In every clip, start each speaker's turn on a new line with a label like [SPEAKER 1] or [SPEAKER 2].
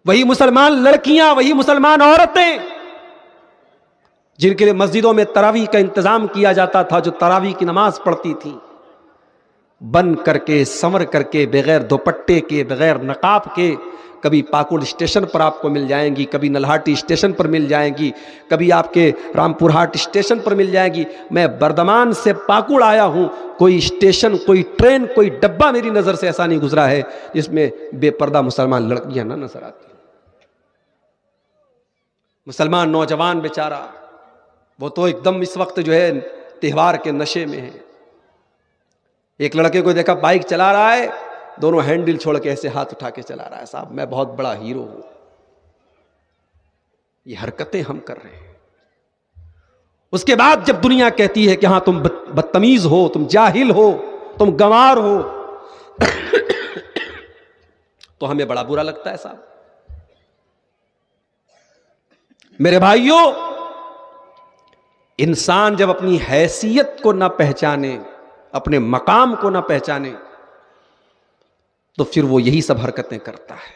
[SPEAKER 1] وہی مسلمان لڑکیاں، وہی مسلمان عورتیں جن کے لیے مسجدوں میں تراویح کا انتظام کیا جاتا تھا، جو تراویح کی نماز پڑھتی تھیں، بن کر کے سنور کر کے، بغیر دوپٹے کے، بغیر نقاب کے، کبھی پاکڑ اسٹیشن پر آپ کو مل جائیں گی، کبھی نلہاٹی اسٹیشن پر مل جائیں گی، کبھی آپ کے رامپور ہاٹ اسٹیشن پر مل جائیں گی۔ میں بردمان سے پاکڑ آیا ہوں، کوئی اسٹیشن، کوئی ٹرین، کوئی ڈبہ میری نظر سے ایسا نہیں گزرا ہے جس میں بے پردہ مسلمان لڑکیاں نہ نظر آتی۔ مسلمان نوجوان بیچارہ وہ تو ایک دم اس وقت جو ہے تہوار کے نشے میں ہے۔ ایک لڑکے کو دیکھا بائک چلا رہا ہے، دونوں ہینڈل چھوڑ کے ایسے ہاتھ اٹھا کے چلا رہا ہے، صاحب میں بہت بڑا ہیرو ہوں۔ یہ حرکتیں ہم کر رہے ہیں۔ اس کے بعد جب دنیا کہتی ہے کہ ہاں تم بدتمیز ہو، تم جاہل ہو، تم گنوار ہو، تو ہمیں بڑا برا لگتا ہے صاحب۔ میرے بھائیوں، انسان جب اپنی حیثیت کو نہ پہچانے، اپنے مقام کو نہ پہچانے، تو پھر وہ یہی سب حرکتیں کرتا ہے۔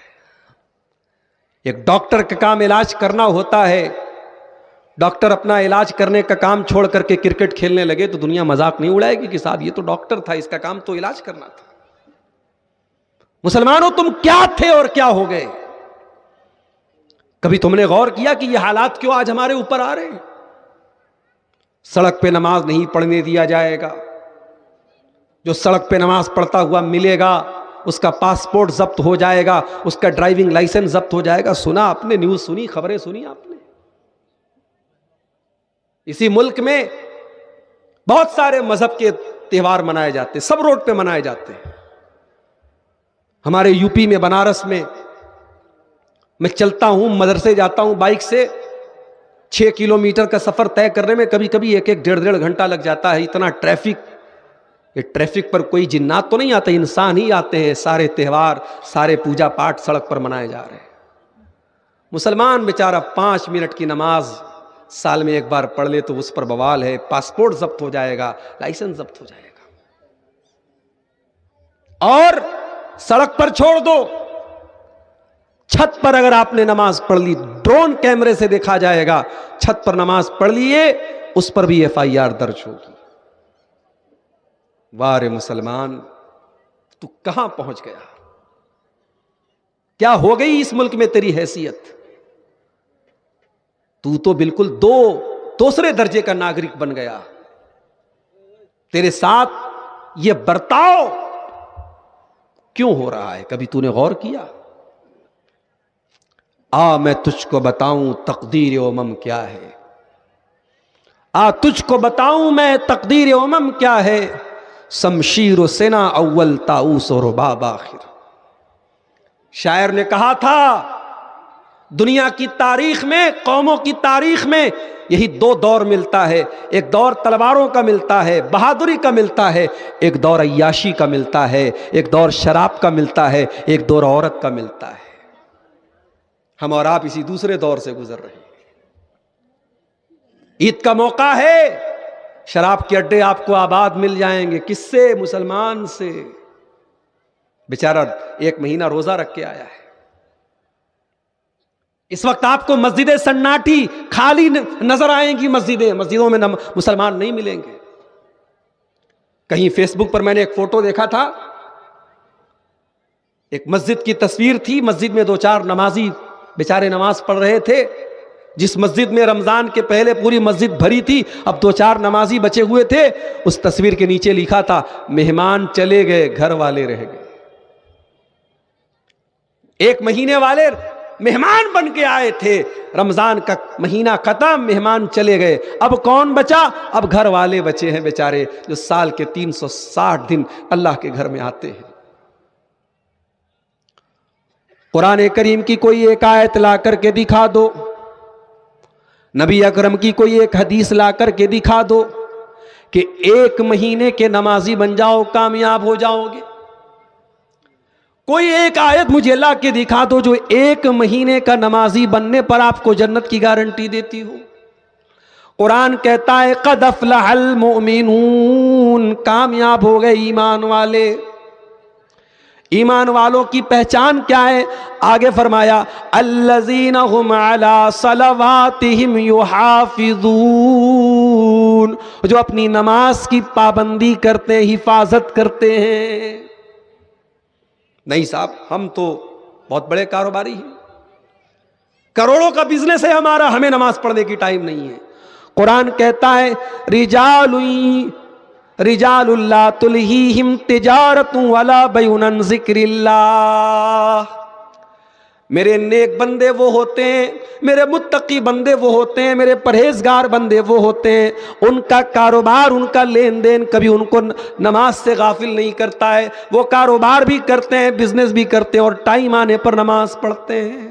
[SPEAKER 1] ایک ڈاکٹر کا کام علاج کرنا ہوتا ہے، ڈاکٹر اپنا علاج کرنے کا کام چھوڑ کر کے کرکٹ کھیلنے لگے تو دنیا مذاق نہیں اڑائے گی کہ صاحب یہ تو ڈاکٹر تھا، اس کا کام تو علاج کرنا تھا۔ مسلمانوں، تم کیا تھے اور کیا ہو گئے؟ کبھی تم نے غور کیا کہ یہ حالات کیوں آج ہمارے اوپر آ رہے ہیں؟ سڑک پہ نماز نہیں پڑھنے دیا جائے گا، جو سڑک پہ نماز پڑھتا ہوا ملے گا اس کا پاسپورٹ ضبط ہو جائے گا، اس کا ڈرائیونگ لائسنس ضبط ہو جائے گا۔ سنا آپ نے؟ نیوز سنی؟ خبریں سنی آپ نے؟ اسی ملک میں بہت سارے مذہب کے تہوار منائے جاتے، سب روڈ پہ منائے جاتے ہیں۔ ہمارے یو پی میں بنارس میں چلتا ہوں، مدرسے جاتا ہوں بائک سے، 6 کلومیٹر کا سفر طے کرنے میں کبھی کبھی 1-1.5 گھنٹہ لگ جاتا ہے۔ اتنا ٹریفک، یہ ٹریفک پر کوئی جنات تو نہیں آتے، انسان ہی آتے ہیں۔ سارے تہوار، سارے پوجا پاٹ سڑک پر منائے جا رہے ہیں۔ مسلمان بیچارہ 5 منٹ کی نماز سال میں ایک بار پڑھ لے تو اس پر بوال ہے، پاسپورٹ ضبط ہو جائے گا، لائسنس ضبط ہو جائے گا۔ اور سڑک پر چھوڑ دو، چھت پر اگر آپ نے نماز پڑھ لی، ڈرون کیمرے سے دیکھا جائے گا، چھت پر نماز پڑھ لیے، اس پر بھی FIR درج ہوگی۔ وارے مسلمان، تو کہاں پہنچ گیا؟ کیا ہو گئی اس ملک میں تیری حیثیت؟ تو بالکل دوسرے درجے کا ناگرک بن گیا۔ تیرے ساتھ یہ برتاؤ کیوں ہو رہا ہے؟ کبھی تو نے غور کیا؟ میں تجھ کو بتاؤں تقدیر امم کیا ہے، تجھ کو بتاؤں میں تقدیر امم کیا ہے، شمشیر و سنا اول طاؤس و رباب آخر۔ شاعر نے کہا تھا دنیا کی تاریخ میں، قوموں کی تاریخ میں یہی 2 دور ملتا ہے، ایک دور تلواروں کا ملتا ہے، بہادری کا ملتا ہے، ایک دور عیاشی کا ملتا ہے، ایک دور شراب کا ملتا ہے، ایک دور عورت کا ملتا ہے۔ ہم اور آپ اسی دوسرے دور سے گزر رہے ہیں۔ عید کا موقع ہے، شراب کے اڈے آپ کو آباد مل جائیں گے۔ کس سے؟ مسلمان سے۔ بیچارہ 1 مہینہ روزہ رکھ کے آیا ہے۔ اس وقت آپ کو مسجدیں سناٹی خالی نظر آئیں گی، مسجدوں میں مسلمان نہیں ملیں گے۔ کہیں فیس بک پر میں نے ایک فوٹو دیکھا تھا، ایک مسجد کی تصویر تھی، مسجد میں 2-4 نمازی بیچارے نماز پڑھ رہے تھے۔ جس مسجد میں رمضان کے پہلے پوری مسجد بھری تھی، اب 2-4 نمازی بچے ہوئے تھے۔ اس تصویر کے نیچے لکھا تھا، مہمان چلے گئے، گھر والے رہ گئے۔ 1 مہینے والے مہمان بن کے آئے تھے، رمضان کا مہینہ ختم، مہمان چلے گئے، اب کون بچا؟ اب گھر والے بچے ہیں بیچارے، جو سال کے 360 دن اللہ کے گھر میں آتے ہیں۔ قرآن کریم کی کوئی ایک آیت لا کر کے دکھا دو، نبی اکرم کی کوئی ایک حدیث لا کر کے دکھا دو کہ 1 مہینے کے نمازی بن جاؤ، کامیاب ہو جاؤ گے۔ کوئی ایک آیت مجھے لا کے دکھا دو جو 1 مہینے کا نمازی بننے پر آپ کو جنت کی گارنٹی دیتی ہو۔ قرآن کہتا ہے قد افلح المؤمنون، کامیاب ہو گئے ایمان والے۔ ایمان والوں کی پہچان کیا ہے؟ آگے فرمایا الذین هم علی صلواتہم یحافظون، جو اپنی نماز کی پابندی کرتے ہیں، حفاظت کرتے ہیں۔ نہیں صاحب، ہم تو بہت بڑے کاروباری ہیں، کروڑوں کا بزنس ہے ہمارا، ہمیں نماز پڑھنے کی ٹائم نہیں ہے۔ قرآن کہتا ہے رجال لا تلہیہم تجارت ولا بیع عن ذکر اللہ، میرے نیک بندے وہ ہوتے ہیں، میرے متقی بندے وہ ہوتے ہیں، میرے پرہیزگار بندے وہ ہوتے ہیں، ان کا کاروبار، ان کا لین دین کبھی ان کو نماز سے غافل نہیں کرتا ہے، وہ کاروبار بھی کرتے ہیں، بزنس بھی کرتے ہیں، اور ٹائم آنے پر نماز پڑھتے ہیں۔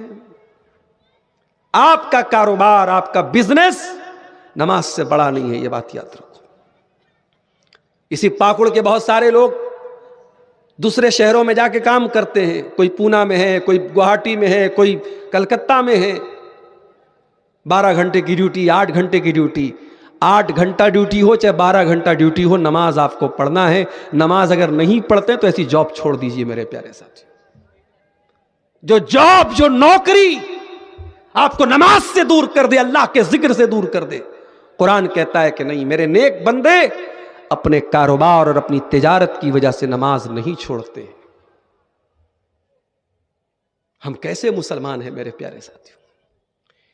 [SPEAKER 1] آپ کا کاروبار، آپ کا بزنس نماز سے بڑا نہیں ہے، یہ بات یاد رکھو۔ اسی پاکڑ کے بہت سارے لوگ دوسرے شہروں میں جا کے کام کرتے ہیں، کوئی پونا میں ہے، کوئی گوہاٹی میں ہے، کوئی کلکتہ میں ہے، 12 گھنٹے کی ڈیوٹی، 8 گھنٹے کی ڈیوٹی، 8 گھنٹہ ڈیوٹی ہو چاہے 12 گھنٹہ ڈیوٹی ہو، نماز آپ کو پڑھنا ہے۔ نماز اگر نہیں پڑھتے تو ایسی جاب چھوڑ دیجئے میرے پیارے ساتھی۔ جو جاب، جو نوکری آپ کو نماز سے دور کر دے، اللہ کے ذکر سے دور کر دے، قرآن کہتا ہے کہ نہیں، میرے نیک بندے اپنے کاروبار اور اپنی تجارت کی وجہ سے نماز نہیں چھوڑتے۔ ہم کیسے مسلمان ہیں میرے پیارے ساتھیوں؟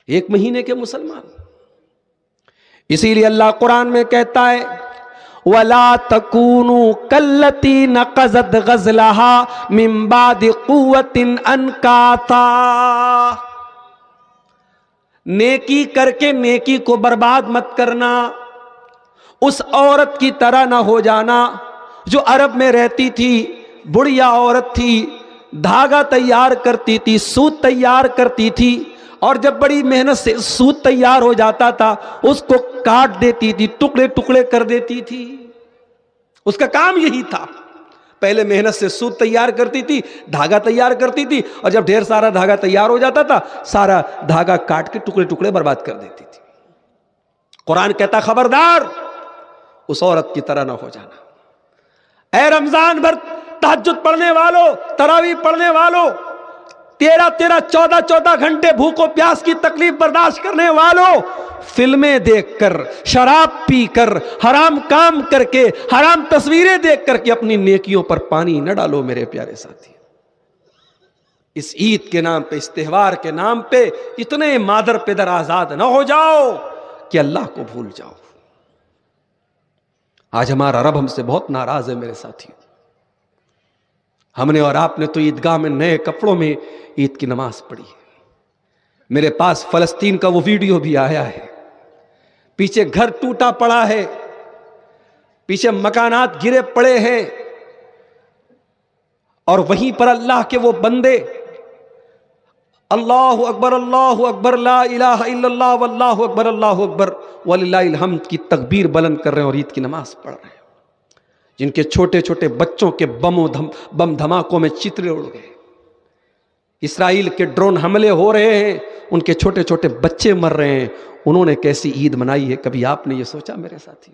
[SPEAKER 1] 1 مہینے کے مسلمان۔ اسی لیے اللہ قرآن میں کہتا ہے وَلَا تَكُونُوا كَالَّتِي نَقَضَتْ غَزْلَهَا مِن بَعْدِ قُوَّةٍ أَنْكَاثًا، نیکی کر کے نیکی کو برباد مت کرنا، اس عورت کی طرح نہ ہو جانا جو عرب میں رہتی تھی، بڑھیا عورت تھی، دھاگا تیار کرتی تھی، سوت تیار کرتی تھی، اور جب بڑی محنت سے سوت تیار ہو جاتا تھا اس کو کاٹ دیتی تھی، ٹکڑے ٹکڑے کر دیتی تھی۔ اس کا کام یہی تھا، پہلے محنت سے سوت تیار کرتی تھی، دھاگا تیار کرتی تھی، اور جب ڈھیر سارا دھاگا تیار ہو جاتا تھا سارا دھاگا کاٹ کے ٹکڑے ٹکڑے برباد کر دیتی تھی۔ قرآن کہتا خبردار، اس عورت کی طرح نہ ہو جانا۔ اے رمضان بھر تہجد پڑھنے والوں، تراویح پڑھنے والوں، 13 14 گھنٹے بھوک و پیاس کی تکلیف برداشت کرنے والوں، فلمیں دیکھ کر، شراب پی کر، حرام کام کر کے، حرام تصویریں دیکھ کر کے اپنی نیکیوں پر پانی نہ ڈالو میرے پیارے ساتھی۔ اس عید کے نام پہ، اس تہوار کے نام پہ اتنے مادر پدر آزاد نہ ہو جاؤ کہ اللہ کو بھول جاؤ۔ آج ہمارا رب ہم سے بہت ناراض ہے میرے ساتھی۔ ہم نے اور آپ نے تو عیدگاہ میں نئے کپڑوں میں عید کی نماز پڑھی ہے۔ میرے پاس فلسطین کا وہ ویڈیو بھی آیا ہے، پیچھے گھر ٹوٹا پڑا ہے، پیچھے مکانات گرے پڑے ہیں، اور وہیں پر اللہ کے وہ بندے اللہ اکبر لا الہ الا اللہ واللہ اکبر وللہ الحمد کی تکبیر بلند کر رہے ہیں اور عید کی نماز پڑھ رہے ہیں۔ جن کے چھوٹے چھوٹے بچوں کے بم دھماکوں میں چترے اڑ گئے، اسرائیل کے ڈرون حملے ہو رہے ہیں، ان کے چھوٹے چھوٹے بچے مر رہے ہیں، انہوں نے کیسی عید منائی ہے؟ کبھی آپ نے یہ سوچا میرے ساتھی؟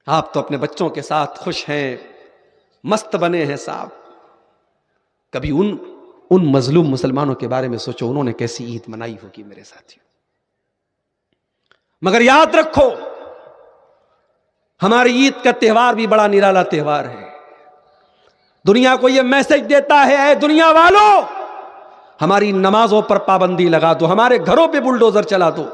[SPEAKER 1] آپ تو اپنے بچوں کے ساتھ خوش ہیں، مست بنے ہیں صاحب، کبھی ان مظلوم مسلمانوں کے بارے میں سوچو، انہوں نے کیسی عید منائی ہوگی میرے ساتھی؟ مگر یاد رکھو، ہماری عید کا تہوار بھی بڑا نرالا تہوار ہے، دنیا کو یہ میسج دیتا ہے اے دنیا والوں، ہماری نمازوں پر پابندی لگا دو، ہمارے گھروں پہ بلڈوزر چلا دو،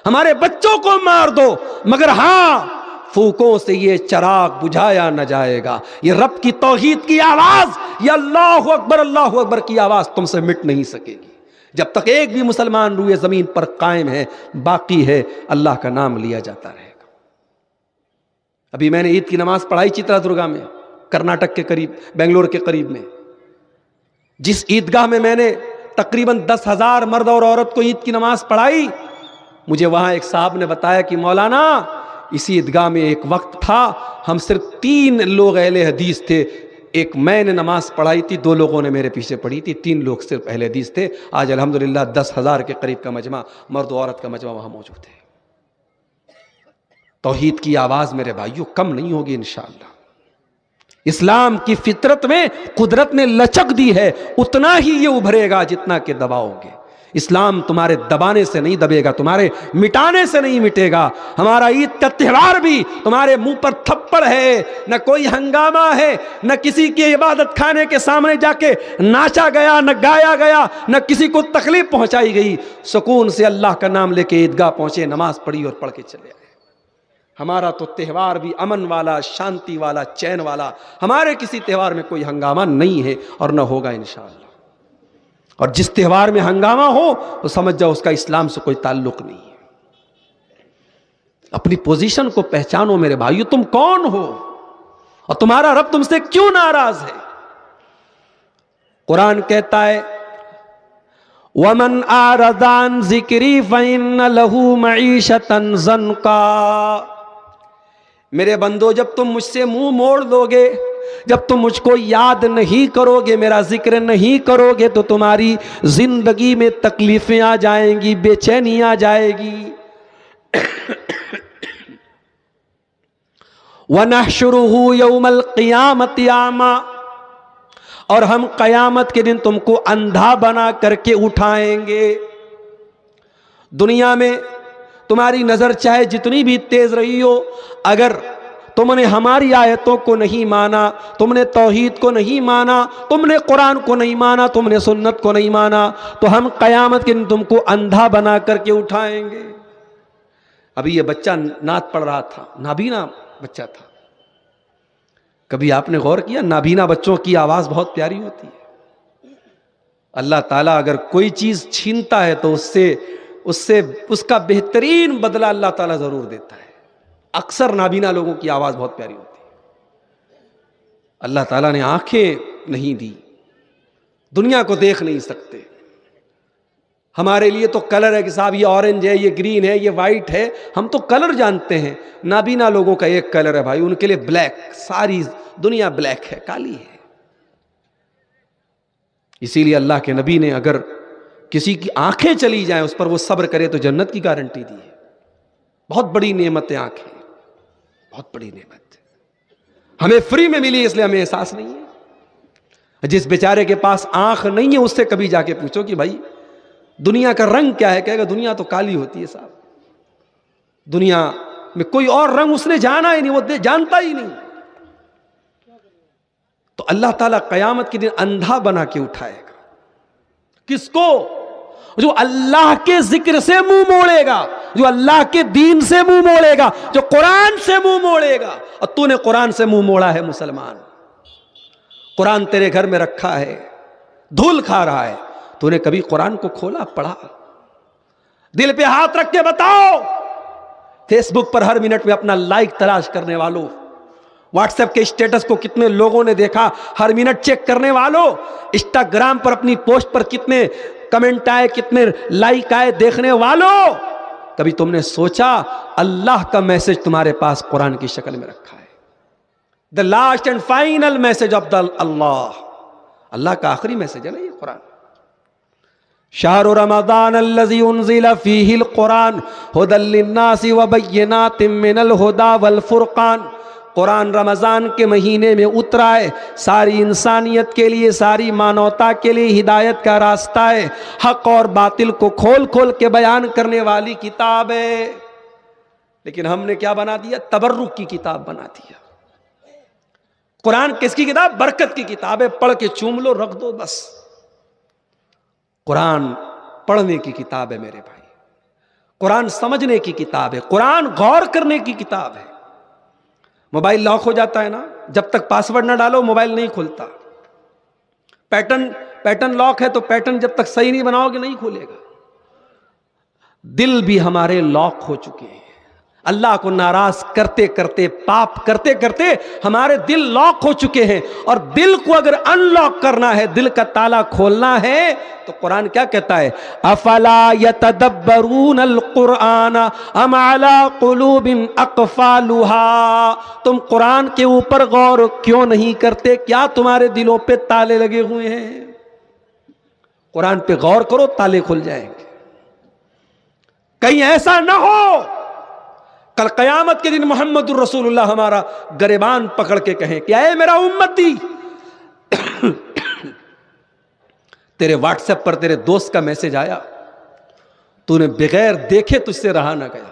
[SPEAKER 1] ہمارے بچوں کو مار دو، مگر ہاں پھوکوں سے یہ چراغ بجھایا نہ جائے گا، یہ رب کی توحید کی آواز، یہ اللہ اکبر کی آواز تم سے مٹ نہیں سکے گی جب تک ایک بھی مسلمان روئے زمین پر قائم ہے، باقی ہے، اللہ کا نام لیا جاتا رہے گا۔ ابھی میں نے عید کی نماز پڑھائی چترا درگا میں، کرناٹک کے قریب، بنگلور کے قریب میں، جس عیدگاہ میں نے تقریباً 10,000 مرد اور عورت کو عید کی نماز پڑھائی، مجھے وہاں ایک صاحب نے بتایا کہ مولانا اسی عیدگاہ میں ایک وقت تھا ہم صرف 3 لوگ اہل حدیث تھے، ایک میں نے نماز پڑھائی تھی، 2 لوگوں نے میرے پیچھے پڑھی تھی، 3 لوگ صرف اہل حدیث تھے۔ آج الحمدللہ 10,000 کے قریب کا مجمع، مرد و عورت کا مجمع وہاں موجود ہے۔ توحید کی آواز میرے بھائیوں کم نہیں ہوگی انشاءاللہ۔ اسلام کی فطرت میں قدرت نے لچک دی ہے، اتنا ہی یہ ابھرے گا جتنا کہ دباؤ گے۔ اسلام تمہارے دبانے سے نہیں دبے گا، تمہارے مٹانے سے نہیں مٹے گا۔ ہمارا عید کا تہوار بھی تمہارے منہ پر تھپڑ ہے، نہ کوئی ہنگامہ ہے، نہ کسی کے عبادت خانے کے سامنے جا کے ناچا گیا، نہ گایا گیا، نہ کسی کو تکلیف پہنچائی گئی۔ سکون سے اللہ کا نام لے کے عیدگاہ پہنچے، نماز پڑھی اور پڑھ کے چلے آئے۔ ہمارا تو تہوار بھی امن والا، شانتی والا، چین والا۔ ہمارے کسی تہوار میں کوئی ہنگامہ نہیں ہے اور نہ ہوگا انشاءاللہ۔ اور جس تہوار میں ہنگامہ ہو تو سمجھ جاؤ اس کا اسلام سے کوئی تعلق نہیں ہے۔ اپنی پوزیشن کو پہچانو میرے بھائیو، تم کون ہو اور تمہارا رب تم سے کیوں ناراض ہے۔ قرآن کہتا ہے وَمَنْ أَعْرَضَ عَنْ ذِكْرِي فَإِنَّ لَهُ مَعِيشَةً ضَنْكًا۔ میرے بندو، جب تم مجھ سے منہ موڑ دو گے، جب تم مجھ کو یاد نہیں کرو گے، میرا ذکر نہیں کرو گے، تو تمہاری زندگی میں تکلیفیں آ جائیں گی، بے چینی آ جائے گی۔ وَنَحْشُرُهُ يَوْمَ الْقِيَامَةِ أَعْمَى، اور ہم قیامت کے دن تم کو اندھا بنا کر کے اٹھائیں گے۔ دنیا میں تمہاری نظر چاہے جتنی بھی تیز رہی ہو، اگر تم نے ہماری آیتوں کو نہیں مانا، تم نے توحید کو نہیں مانا، تم نے قرآن کو نہیں مانا، تم نے سنت کو نہیں مانا، تو ہم قیامت کے دن تم کو اندھا بنا کر کے اٹھائیں گے۔ ابھی یہ بچہ نعت پڑھ رہا تھا، نابینا بچہ تھا۔ کبھی آپ نے غور کیا نابینا بچوں کی آواز بہت پیاری ہوتی ہے۔ اللہ تعالیٰ اگر کوئی چیز چھینتا ہے تو اس کا بہترین بدلہ اللہ تعالیٰ ضرور دیتا ہے۔ اکثر نابینا لوگوں کی آواز بہت پیاری ہوتی ہے۔ اللہ تعالیٰ نے آنکھیں نہیں دی، دنیا کو دیکھ نہیں سکتے۔ ہمارے لیے تو کلر ہے کہ صاحب یہ اورنج ہے، یہ گرین ہے، یہ وائٹ ہے، ہم تو کلر جانتے ہیں۔ نابینا لوگوں کا ایک کلر ہے بھائی، ان کے لیے بلیک، ساری دنیا بلیک ہے، کالی ہے۔ اسی لیے اللہ کے نبی نے اگر کسی کی آنکھیں چلی جائیں اس پر وہ صبر کرے تو جنت کی گارنٹی دی ہے۔ بہت بڑی نعمت ہے آنکھیں، بہت بڑی نعمت، ہمیں فری میں ملی، اس لیے ہمیں احساس نہیں ہے۔ جس بیچارے کے پاس آنکھ نہیں ہے اس سے کبھی جا کے پوچھو کہ بھائی دنیا کا رنگ کیا ہے، کہے گا دنیا تو کالی ہوتی ہے صاحب، دنیا میں کوئی اور رنگ اس نے جانا ہی نہیں، وہ جانتا ہی نہیں۔ تو اللہ تعالیٰ قیامت کے دن اندھا بنا کے اٹھائے گا۔ کس کو؟ جو اللہ کے ذکر سے منہ موڑے گا، جو اللہ کے دین سے منہ موڑے گا، جو قرآن سے منہ موڑے گا۔ اور تو نے قرآن سے منہ موڑا ہے مسلمان، قرآن تیرے گھر میں رکھا ہے، دھول کھا رہا ہے، تو نے کبھی قرآن کو کھولا، پڑھا؟ دل پہ ہاتھ رکھ کے بتاؤ۔ فیس بک پر ہر منٹ میں اپنا لائک تلاش کرنے والوں، واٹس ایپ کے اسٹیٹس کو کتنے لوگوں نے دیکھا ہر منٹ چیک کرنے والوں، انسٹاگرام پر اپنی پوسٹ پر کتنے کمنٹ آئے، کتنے لائک آئے دیکھنے والوں، کبھی تم نے سوچا اللہ کا میسج تمہارے پاس قرآن کی شکل میں رکھا ہے؟ The last and final message of the اللہ کا آخری میسج ہے نا یہ قرآن۔ شہر رمضان الذی انزل فیہ القرآن ھدی للناس وبینات من الھدی والفرقان۔ قرآن رمضان کے مہینے میں اترا ہے، ساری انسانیت کے لیے، ساری مانوتا کے لیے ہدایت کا راستہ ہے، حق اور باطل کو کھول کھول کے بیان کرنے والی کتاب ہے۔ لیکن ہم نے کیا بنا دیا؟ تبرک کی کتاب بنا دیا۔ قرآن کس کی کتاب؟ برکت کی کتاب ہے، پڑھ کے چوم لو، رکھ دو بس۔ قرآن پڑھنے کی کتاب ہے میرے بھائی، قرآن سمجھنے کی کتاب ہے، قرآن غور کرنے کی کتاب ہے۔ موبائل لاک ہو جاتا ہے نا، جب تک پاسورڈ نہ ڈالو موبائل نہیں کھلتا۔ پیٹرن لاک ہے تو پیٹرن جب تک صحیح نہیں بناؤ گے نہیں کھولے گا۔ دل بھی ہمارے لاک ہو چکے ہیں، اللہ کو ناراض کرتے کرتے، پاپ کرتے کرتے ہمارے دل لاک ہو چکے ہیں۔ اور دل کو اگر ان لاک کرنا ہے، دل کا تالا کھولنا ہے، تو قرآن کیا کہتا ہے؟ افلا یتدبرون القرآن ام علی قلوب اقفالها۔ تم قرآن کے اوپر غور کیوں نہیں کرتے؟ کیا تمہارے دلوں پہ تالے لگے ہوئے ہیں؟ قرآن پہ غور کرو، تالے کھل جائیں گے۔ کہیں ایسا نہ ہو کل قیامت کے دن محمد الرسول اللہ ہمارا گریبان پکڑ کے کہیں کہ اے میرا امتی، تیرے واٹس ایپ پر تیرے دوست کا میسج آیا، تو نے بغیر دیکھے تجھ سے رہا نہ گیا،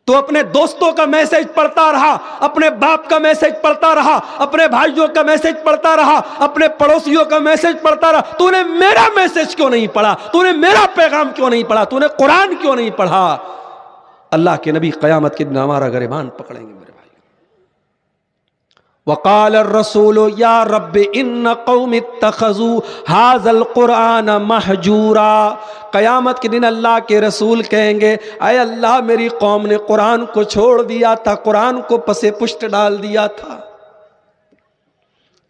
[SPEAKER 1] تو اپنے دوستوں کا میسج پڑھتا رہا، اپنے باپ کا میسج پڑھتا رہا، اپنے بھائیوں کا میسج پڑھتا رہا، اپنے پڑوسیوں کا میسج پڑھتا رہا، تو نے میرا میسج کیوں نہیں پڑھا؟ تو نے میرا پیغام کیوں نہیں پڑھا؟ تو نے قرآن کیوں نہیں پڑھا؟ اللہ کے نبی قیامت کے دن ہمارا گریبان پکڑیں گے میرے بھائی۔ وقال الرسول یا رب ان قوم اتخذوا هذا القرآن مہجورا، قیامت کے دن اللہ کے رسول کہیں گے اے اللہ میری قوم نے قرآن کو چھوڑ دیا تھا، قرآن کو پس پشت ڈال دیا تھا۔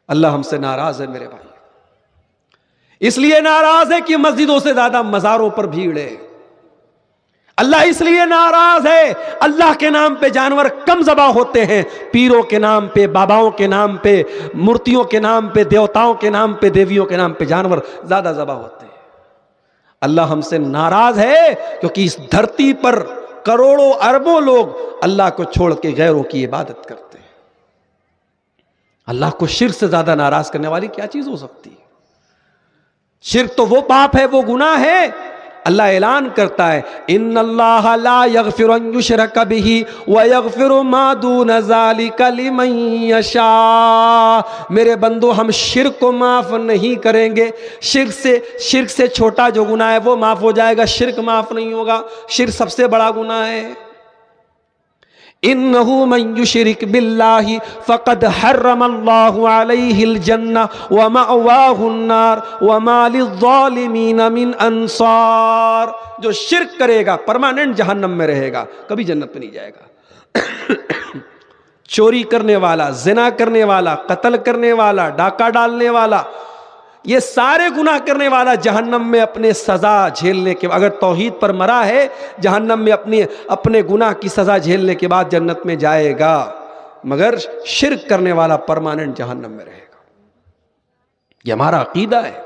[SPEAKER 1] اللہ ہم سے ناراض ہے میرے بھائی، اس لیے ناراض ہے کہ مسجدوں سے زیادہ مزاروں پر بھیڑ ہے۔ اللہ اس لیے ناراض ہے، اللہ کے نام پہ جانور کم ذبح ہوتے ہیں، پیروں کے نام پہ، باباؤں کے نام پہ، مورتیوں کے نام پہ، دیوتاؤں کے نام پہ، دیویوں کے نام پہ جانور زیادہ ذبح ہوتے ہیں۔ اللہ ہم سے ناراض ہے کیونکہ اس دھرتی پر کروڑوں اربوں لوگ اللہ کو چھوڑ کے غیروں کی عبادت کرتے ہیں۔ اللہ کو شرک سے زیادہ ناراض کرنے والی کیا چیز ہو سکتی ہے؟ شرک تو وہ پاپ ہے، وہ گناہ ہے۔ اللہ اعلان کرتا ہے ان اللہ لا یغفر ان یشرک بہ ویغفر ما دون ذلک لمن یشاء، میرے بندو ہم شرک کو معاف نہیں کریں گے، شرک سے چھوٹا جو گناہ ہے وہ معاف ہو جائے گا، شرک معاف نہیں ہوگا، شرک سب سے بڑا گناہ ہے۔ انہ من یشرک باللہ فقد حرم اللہ علیہ الجنہ ومأواہ النار وما للظالمین من انصار، جو شرک کرے گا پرماننٹ جہنم میں رہے گا، کبھی جنت میں نہیں جائے گا۔ چوری کرنے والا، زنا کرنے والا، قتل کرنے والا، ڈاکہ ڈالنے والا، یہ سارے گناہ کرنے والا جہنم میں اپنے سزا جھیلنے کے، اگر توحید پر مرا ہے جہنم میں اپنے گناہ کی سزا جھیلنے کے بعد جنت میں جائے گا، مگر شرک کرنے والا پرماننٹ جہنم میں رہے گا۔ یہ ہمارا عقیدہ ہے،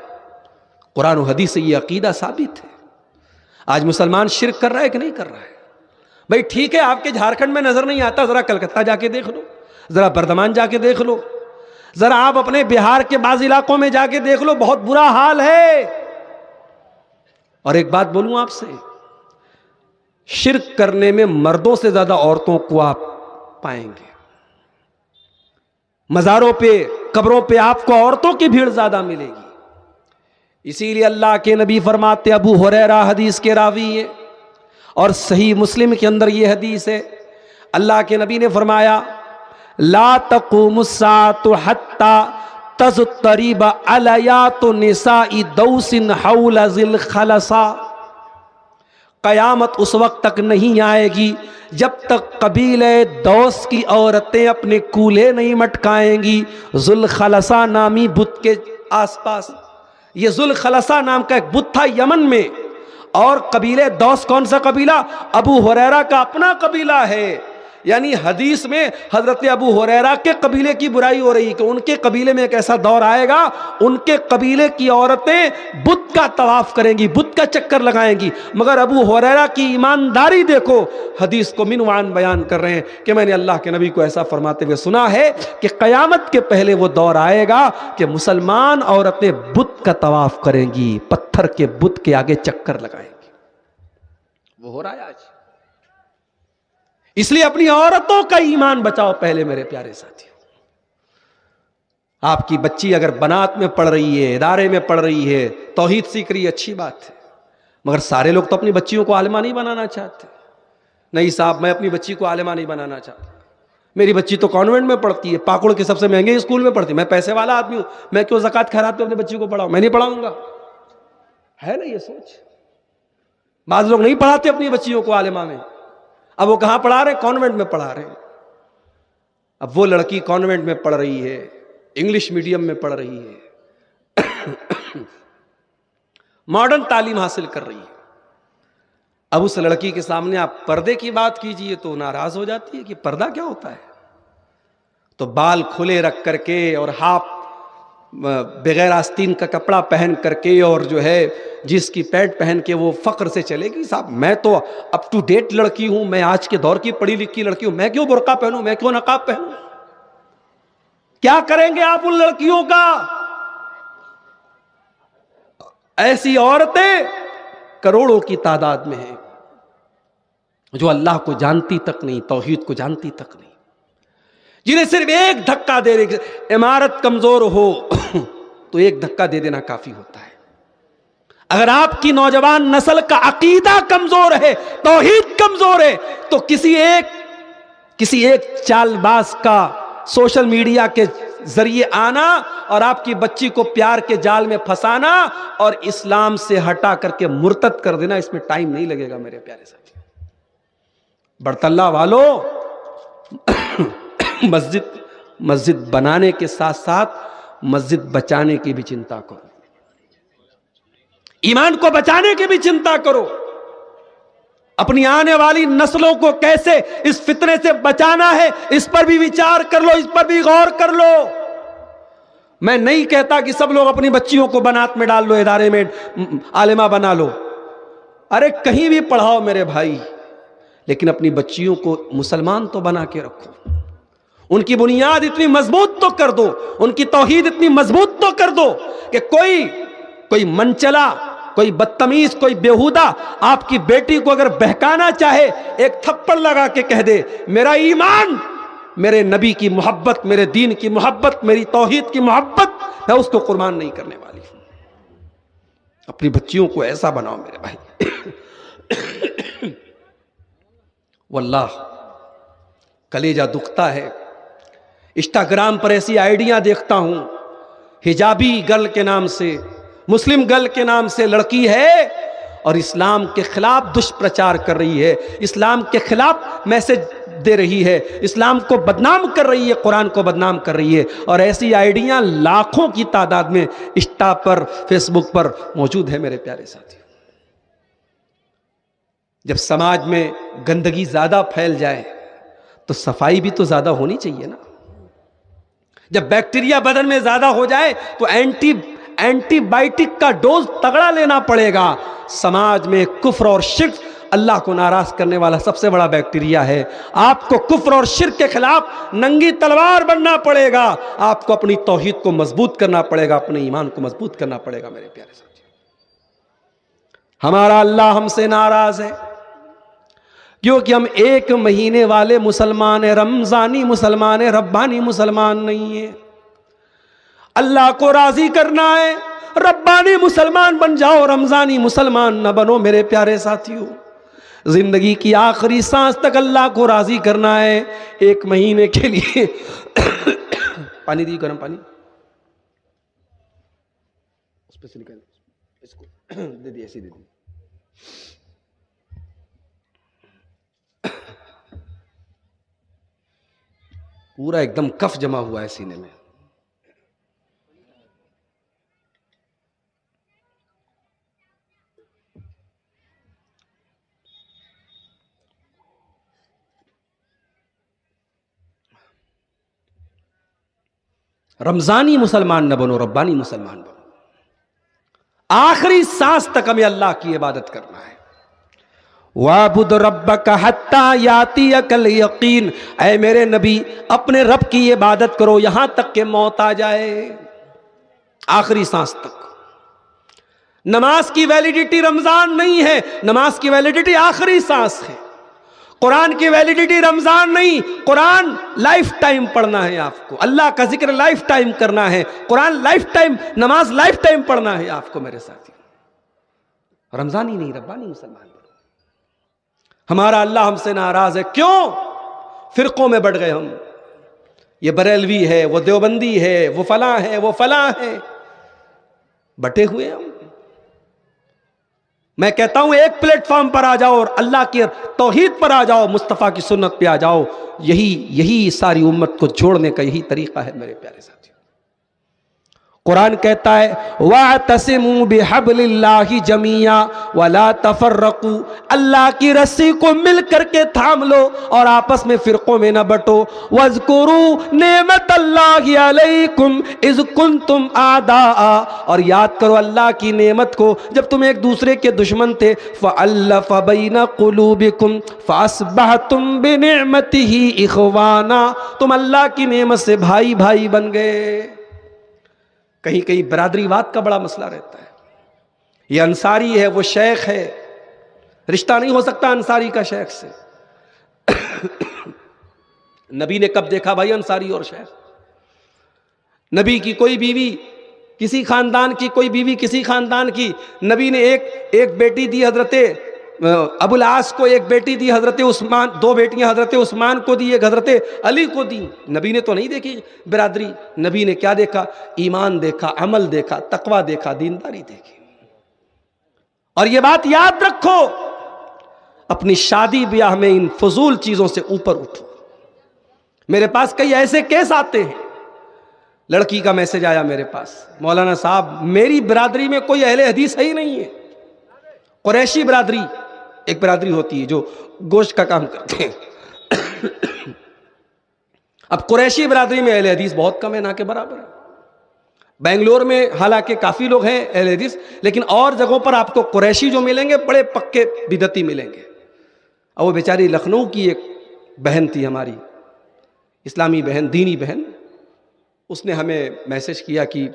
[SPEAKER 1] قرآن و حدیث سے یہ عقیدہ ثابت ہے۔ آج مسلمان شرک کر رہا ہے کہ نہیں کر رہا ہے؟ بھائی ٹھیک ہے، آپ کے جھارکھنڈ میں نظر نہیں آتا، ذرا کلکتہ جا کے دیکھ لو، ذرا بردمان جا کے دیکھ لو، ذرا آپ اپنے بہار کے بعض علاقوں میں جا کے دیکھ لو، بہت برا حال ہے۔ اور ایک بات بولوں آپ سے، شرک کرنے میں مردوں سے زیادہ عورتوں کو آپ پائیں گے۔ مزاروں پہ، قبروں پہ آپ کو عورتوں کی بھیڑ زیادہ ملے گی۔ اسی لیے اللہ کے نبی فرماتے، ابو ہریرہ حدیث کے راوی ہے اور صحیح مسلم کے اندر یہ حدیث ہے، اللہ کے نبی نے فرمایا لا تقوم الساعة حتى تضطرب علیات نساء دوس حول ذی الخلصہ، قیامت اس وقت تک نہیں آئے گی جب تک قبیلہ دوس کی عورتیں اپنے کولے نہیں مٹکائیں گی ذو الخلصہ نامی بت کے آس پاس۔ یہ ذو الخلصہ نام کا ایک بت تھا یمن میں، اور قبیلہ دوس کون سا قبیلہ؟ ابو ہریرہ کا اپنا قبیلہ ہے۔ یعنی حدیث میں حضرت ابو ہریرہ کے قبیلے کی برائی ہو رہی کہ ان کے قبیلے میں ایک ایسا دور آئے گا ان کے قبیلے کی عورتیں بت کا طواف کریں گی، بت کا چکر لگائیں گی، مگر ابو ہریرہ کی ایمانداری دیکھو، حدیث کو منوان بیان کر رہے ہیں کہ میں نے اللہ کے نبی کو ایسا فرماتے ہوئے سنا ہے کہ قیامت کے پہلے وہ دور آئے گا کہ مسلمان عورتیں بت کا طواف کریں گی، پتھر کے بت کے آگے چکر لگائیں گی۔ وہ ہو رہا ہے آج۔ اس لیے اپنی عورتوں کا ایمان بچاؤ پہلے میرے پیارے ساتھیوں۔ آپ کی بچی اگر بنات میں پڑھ رہی ہے، ادارے میں پڑھ رہی ہے، توحید سیکھ رہی ہے، اچھی بات ہے، مگر سارے لوگ تو اپنی بچیوں کو عالمہ نہیں بنانا چاہتے۔ نہیں صاحب، میں اپنی بچی کو عالمہ نہیں بنانا چاہتا، میری بچی تو کانوینٹ میں پڑھتی ہے، پاکڑ کے سب سے مہنگے اسکول میں پڑھتی ہے، میں پیسے والا آدمی ہوں، میں کیوں زکوٰۃ خیرات پہ اپنی بچی کو پڑھاؤں؟ میں نہیں پڑھاؤں گا۔ ہے نا یہ سوچ؟ بعض لوگ نہیں پڑھاتے اپنی بچیوں کو عالمہ میں، اب وہ کہاں پڑھا رہے ہیں؟ کانوینٹ میں پڑھا رہے ہیں۔ اب وہ لڑکی کانوینٹ میں پڑھ رہی ہے، انگلش میڈیم میں پڑھ رہی ہے، ماڈرن تعلیم حاصل کر رہی ہے، اب اس لڑکی کے سامنے آپ پردے کی بات کیجئے تو ناراض ہو جاتی ہے کہ پردہ کیا ہوتا ہے؟ تو بال کھلے رکھ کر کے اور ہاف بغیر آستین کا کپڑا پہن کر کے اور جو ہے جس کی پیڈ پہن کے وہ فخر سے چلے گی، صاحب میں تو اپ ٹو ڈیٹ لڑکی ہوں، میں آج کے دور کی پڑھی لکھی لڑکی ہوں، میں کیوں برقع پہنوں، میں کیوں نقاب پہنوں؟ کیا کریں گے آپ ان لڑکیوں کا؟ ایسی عورتیں کروڑوں کی تعداد میں ہیں جو اللہ کو جانتی تک نہیں، توحید کو جانتی تک نہیں، جنہیں صرف ایک دھکا دے دے، عمارت کمزور ہو تو ایک دھکا دے دینا کافی ہوتا ہے۔ اگر آپ کی نوجوان نسل کا عقیدہ کمزور ہے، توحید کمزور ہے، تو کسی ایک چال باز کا سوشل میڈیا کے ذریعے آنا اور آپ کی بچی کو پیار کے جال میں پھنسانا اور اسلام سے ہٹا کر کے مرتد کر دینا، اس میں ٹائم نہیں لگے گا میرے پیارے ساتھی۔ برطلہ والوں، مسجد بنانے کے ساتھ ساتھ مسجد بچانے کی بھی چنتا کرو، ایمان کو بچانے کی بھی چنتا کرو، اپنی آنے والی نسلوں کو کیسے اس فتنے سے بچانا ہے اس پر بھی وچار کر لو، اس پر بھی غور کر لو۔ میں نہیں کہتا کہ سب لوگ اپنی بچیوں کو بنات میں ڈال لو، ادارے میں عالمہ بنا لو، ارے کہیں بھی پڑھاؤ میرے بھائی، لیکن اپنی بچیوں کو مسلمان تو بنا کے رکھو، ان کی بنیاد اتنی مضبوط تو کر دو، ان کی توحید اتنی مضبوط تو کر دو کہ کوئی منچلا، کوئی بدتمیز، کوئی بیہودہ آپ کی بیٹی کو اگر بہکانا چاہے، ایک تھپڑ لگا کے کہہ دے میرا ایمان، میرے نبی کی محبت، میرے دین کی محبت، میری توحید کی محبت، میں اس کو قربان نہیں کرنے والی ہوں۔ اپنی بچیوں کو ایسا بناؤ میرے بھائی۔ واللہ کلیجہ دکھتا ہے، انسٹاگرام پر ایسی آئیڈیاں دیکھتا ہوں، حجابی گرل کے نام سے، مسلم گرل کے نام سے لڑکی ہے اور اسلام کے خلاف دشپرچار کر رہی ہے، اسلام کے خلاف میسج دے رہی ہے، اسلام کو بدنام کر رہی ہے، قرآن کو بدنام کر رہی ہے، اور ایسی آئیڈیاں لاکھوں کی تعداد میں انسٹا پر، فیس بک پر موجود ہے میرے پیارے ساتھی۔ جب سماج میں گندگی زیادہ پھیل جائے تو صفائی بھی تو زیادہ ہونی چاہیے نا۔ جب بیکٹیریا بدن میں زیادہ ہو جائے تو اینٹی بائیوٹک کا ڈوز تگڑا لینا پڑے گا۔ سماج میں کفر اور شرک اللہ کو ناراض کرنے والا سب سے بڑا بیکٹیریا ہے۔ آپ کو کفر اور شرک کے خلاف ننگی تلوار بننا پڑے گا، آپ کو اپنی توحید کو مضبوط کرنا پڑے گا، اپنے ایمان کو مضبوط کرنا پڑے گا میرے پیارے ساتھی۔ ہمارا اللہ ہم سے ناراض ہے کیونکہ ہم ایک مہینے والے مسلمان ہیں، رمضانی مسلمان ہیں، ربانی مسلمان نہیں ہیں۔ اللہ کو راضی کرنا ہے، ربانی مسلمان بن جاؤ، رمضانی مسلمان نہ بنو میرے پیارے ساتھیوں۔ زندگی کی آخری سانس تک اللہ کو راضی کرنا ہے، ایک مہینے کے لیے پانی دی، گرم پانی اس پہ سے نکال، اس کو دے دی، ایسی دے دی۔ پورا ایک دم کف جمع ہوا ہے سینے میں۔ رمضانی مسلمان نہ بنو، ربانی مسلمان بنو۔ آخری سانس تک ہمیں اللہ کی عبادت کرنا ہے۔ وَاعْبُدْ رَبَّكَ حَتَّى يَأْتِيَكَ الْيَقِينُ، اے میرے نبی اپنے رب کی عبادت کرو یہاں تک کہ موت آ جائے، آخری سانس تک۔ نماز کی ویلیڈیٹی رمضان نہیں ہے، نماز کی ویلیڈیٹی آخری سانس ہے۔ قرآن کی ویلیڈیٹی رمضان نہیں، قرآن لائف ٹائم پڑھنا ہے آپ کو، اللہ کا ذکر لائف ٹائم کرنا ہے، قرآن لائف ٹائم، نماز لائف ٹائم پڑھنا ہے آپ کو میرے ساتھی۔ رمضانی نہیں، ربانی مسلمان بنو۔ ہمارا اللہ ہم سے ناراض ہے، کیوں؟ فرقوں میں بڑھ گئے ہم، یہ بریلوی ہے، وہ دیوبندی ہے، وہ فلاں ہے، وہ فلاں ہے، بٹے ہوئے ہم۔ میں کہتا ہوں ایک پلیٹ فارم پر آ جاؤ اور اللہ کی توحید پر آ جاؤ، مصطفیٰ کی سنت پہ آ جاؤ، یہی ساری امت کو جوڑنے کا یہی طریقہ ہے میرے پیارے ساتھی۔ قرآن کہتا ہے وَاعْتَصِمُوا بِحَبْلِ اللَّهِ جَمِيعًا وَلَا تَفَرَّقُوا، اللہ کی رسی کو مل کر کے تھام لو اور آپس میں فرقوں میں نہ بٹو. وَاذْكُرُوا نِعْمَتَ اللَّهِ عَلَيْكُمْ إِذْ كُنْتُمْ أَعْدَاءً، اور یاد کرو اللہ کی نعمت کو جب تم ایک دوسرے کے دشمن تھے. فَأَلَّفَ بَيْنَ قُلُوبِكُمْ فَأَصْبَحْتُمْ بِنِعْمَتِهِ إِخْوَانًا، تم اللہ کی نعمت سے بھائی بھائی بن گئے. کہیں کہیں برادری واد کا بڑا مسئلہ رہتا ہے. یہ انصاری ہے، وہ شیخ ہے، رشتہ نہیں ہو سکتا انصاری کا شیخ سے. نبی نے کب دیکھا بھائی انصاری اور شیخ؟ نبی کی کوئی بیوی کسی خاندان کی، کوئی بیوی کسی خاندان کی. نبی نے ایک بیٹی دی حضرت ابو العاص کو، ایک بیٹی دی حضرت عثمان، دو بیٹیاں حضرت عثمان کو دی، ایک حضرت علی کو دی. نبی نے تو نہیں دیکھی برادری، نبی نے کیا دیکھا؟ ایمان دیکھا، عمل دیکھا، تقوی دیکھا، دینداری دیکھی. اور یہ بات یاد رکھو، اپنی شادی بیاہ میں ان فضول چیزوں سے اوپر اٹھو. میرے پاس کئی ایسے کیس آتے ہیں. لڑکی کا میسج آیا میرے پاس، مولانا صاحب میری برادری میں کوئی اہل حدیث ہی نہیں ہے. قریشی برادری، ایک برادری ہوتی ہے جو گوشت کا کام کرتے ہیں. اب قریشی برادری میں اہل حدیث بہت کم ہے، نہ کے برابر ہے. بنگلور میں حالانکہ کافی لوگ ہیں اہل حدیث، لیکن اور جگہوں پر آپ کو قریشی جو ملیں گے بڑے پکے بدعتی ملیں گے. اور وہ بیچاری لکھنؤ کی ایک بہن تھی ہماری، اسلامی بہن، دینی بہن، اس نے ہمیں میسج کیا کہ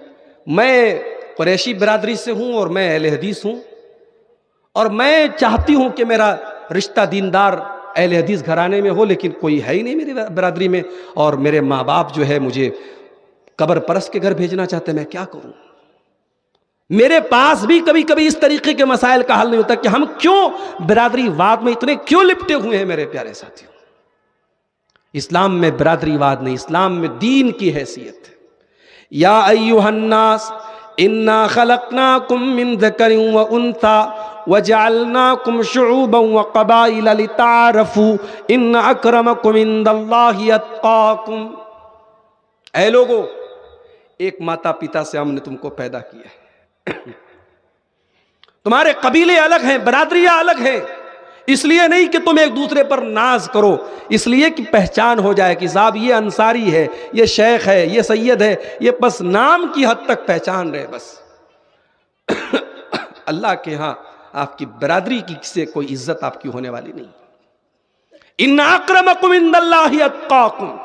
[SPEAKER 1] میں قریشی برادری سے ہوں اور میں اہل حدیث ہوں، اور میں چاہتی ہوں کہ میرا رشتہ دیندار اہل حدیث گھرانے میں ہو، لیکن کوئی ہے ہی نہیں میری برادری میں، اور میرے ماں باپ جو ہے مجھے قبر پرست کے گھر بھیجنا چاہتے ہیں، میں کیا کروں؟ میرے پاس بھی کبھی کبھی اس طریقے کے مسائل کا حل نہیں ہوتا کہ ہم کیوں برادری واد میں اتنے کیوں لپٹے ہوئے ہیں. میرے پیارے ساتھیوں، اسلام میں برادری واد نہیں، اسلام میں دین کی حیثیت ہے. یا ایھا الناس انا خلقناکم من ذکر و انثی وجعلناکم شعوبا وقبائل لتعارفوا ان اکرمکم عند اللہ اتقاکم. اے لوگو، ایک ماتا پتا سے ہم نے تم کو پیدا کیا ہے. تمہارے قبیلے الگ ہیں، برادریاں الگ ہیں، اس لیے نہیں کہ تم ایک دوسرے پر ناز کرو، اس لیے کہ پہچان ہو جائے کہ صاحب یہ انصاری ہے، یہ شیخ ہے، یہ سید ہے. یہ بس نام کی حد تک پہچان رہے بس. اللہ کے ہاں آپ کی برادری کی سے کوئی عزت آپ کی ہونے والی نہیں. ان اکرمکم عند اللہ اتقاکم،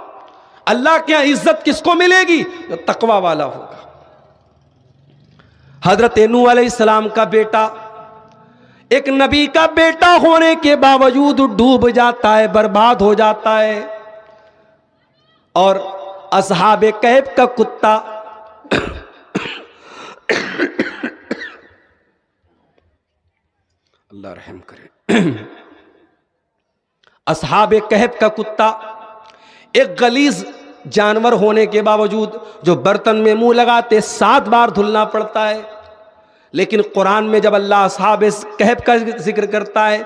[SPEAKER 1] اللہ کے ہاں عزت کس کو ملے گی؟ جو تقوی والا ہوگا. حضرت نوح علیہ السلام کا بیٹا ایک نبی کا بیٹا ہونے کے باوجود ڈوب جاتا ہے، برباد ہو جاتا ہے. اور اصحاب کہف کا کتا اللہ رحم کرے، اصحاب کہف کا کتا ایک غلیظ جانور ہونے کے باوجود جو برتن میں منہ لگاتے 7 بار دھلنا پڑتا ہے. لیکن قرآن میں جب اللہ اصحاب کہف کا ذکر کرتا ہے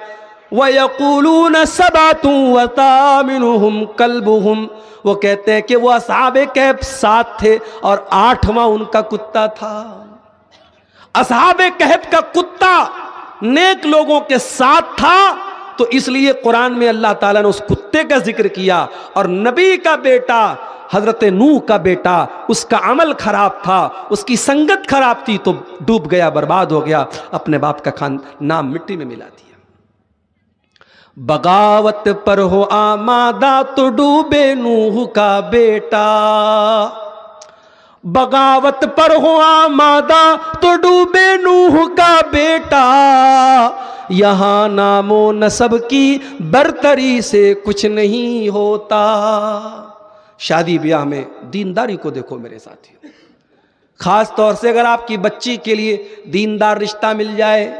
[SPEAKER 1] وَيَقُولُونَ سَبْعَةٌ وَثَامِنُهُمْ كَلْبُهُمْ، وہ کہتے ہیں کہ وہ اصحاب کہف 7 تھے اور 8واں ان کا کتا تھا. اصحاب کہف کا کتا نیک لوگوں کے ساتھ تھا، تو اس لیے قرآن میں اللہ تعالیٰ نے اس کتے کا ذکر کیا. اور نبی کا بیٹا حضرت نوح کا بیٹا، اس کا عمل خراب تھا، اس کی سنگت خراب تھی، تو ڈوب گیا، برباد ہو گیا، اپنے باپ کا نام مٹی میں ملا دیا. بغاوت پر ہو آمادہ تو ڈوبے نوح کا بیٹا، بغاوت پر ہو آمادہ تو ڈوبے نوح کا بیٹا، یہاں نام و نسب کی برتری سے کچھ نہیں ہوتا. شادی بیاہ میں دینداری کو دیکھو میرے ساتھیوں. خاص طور سے اگر آپ کی بچی کے لیے دیندار رشتہ مل جائے،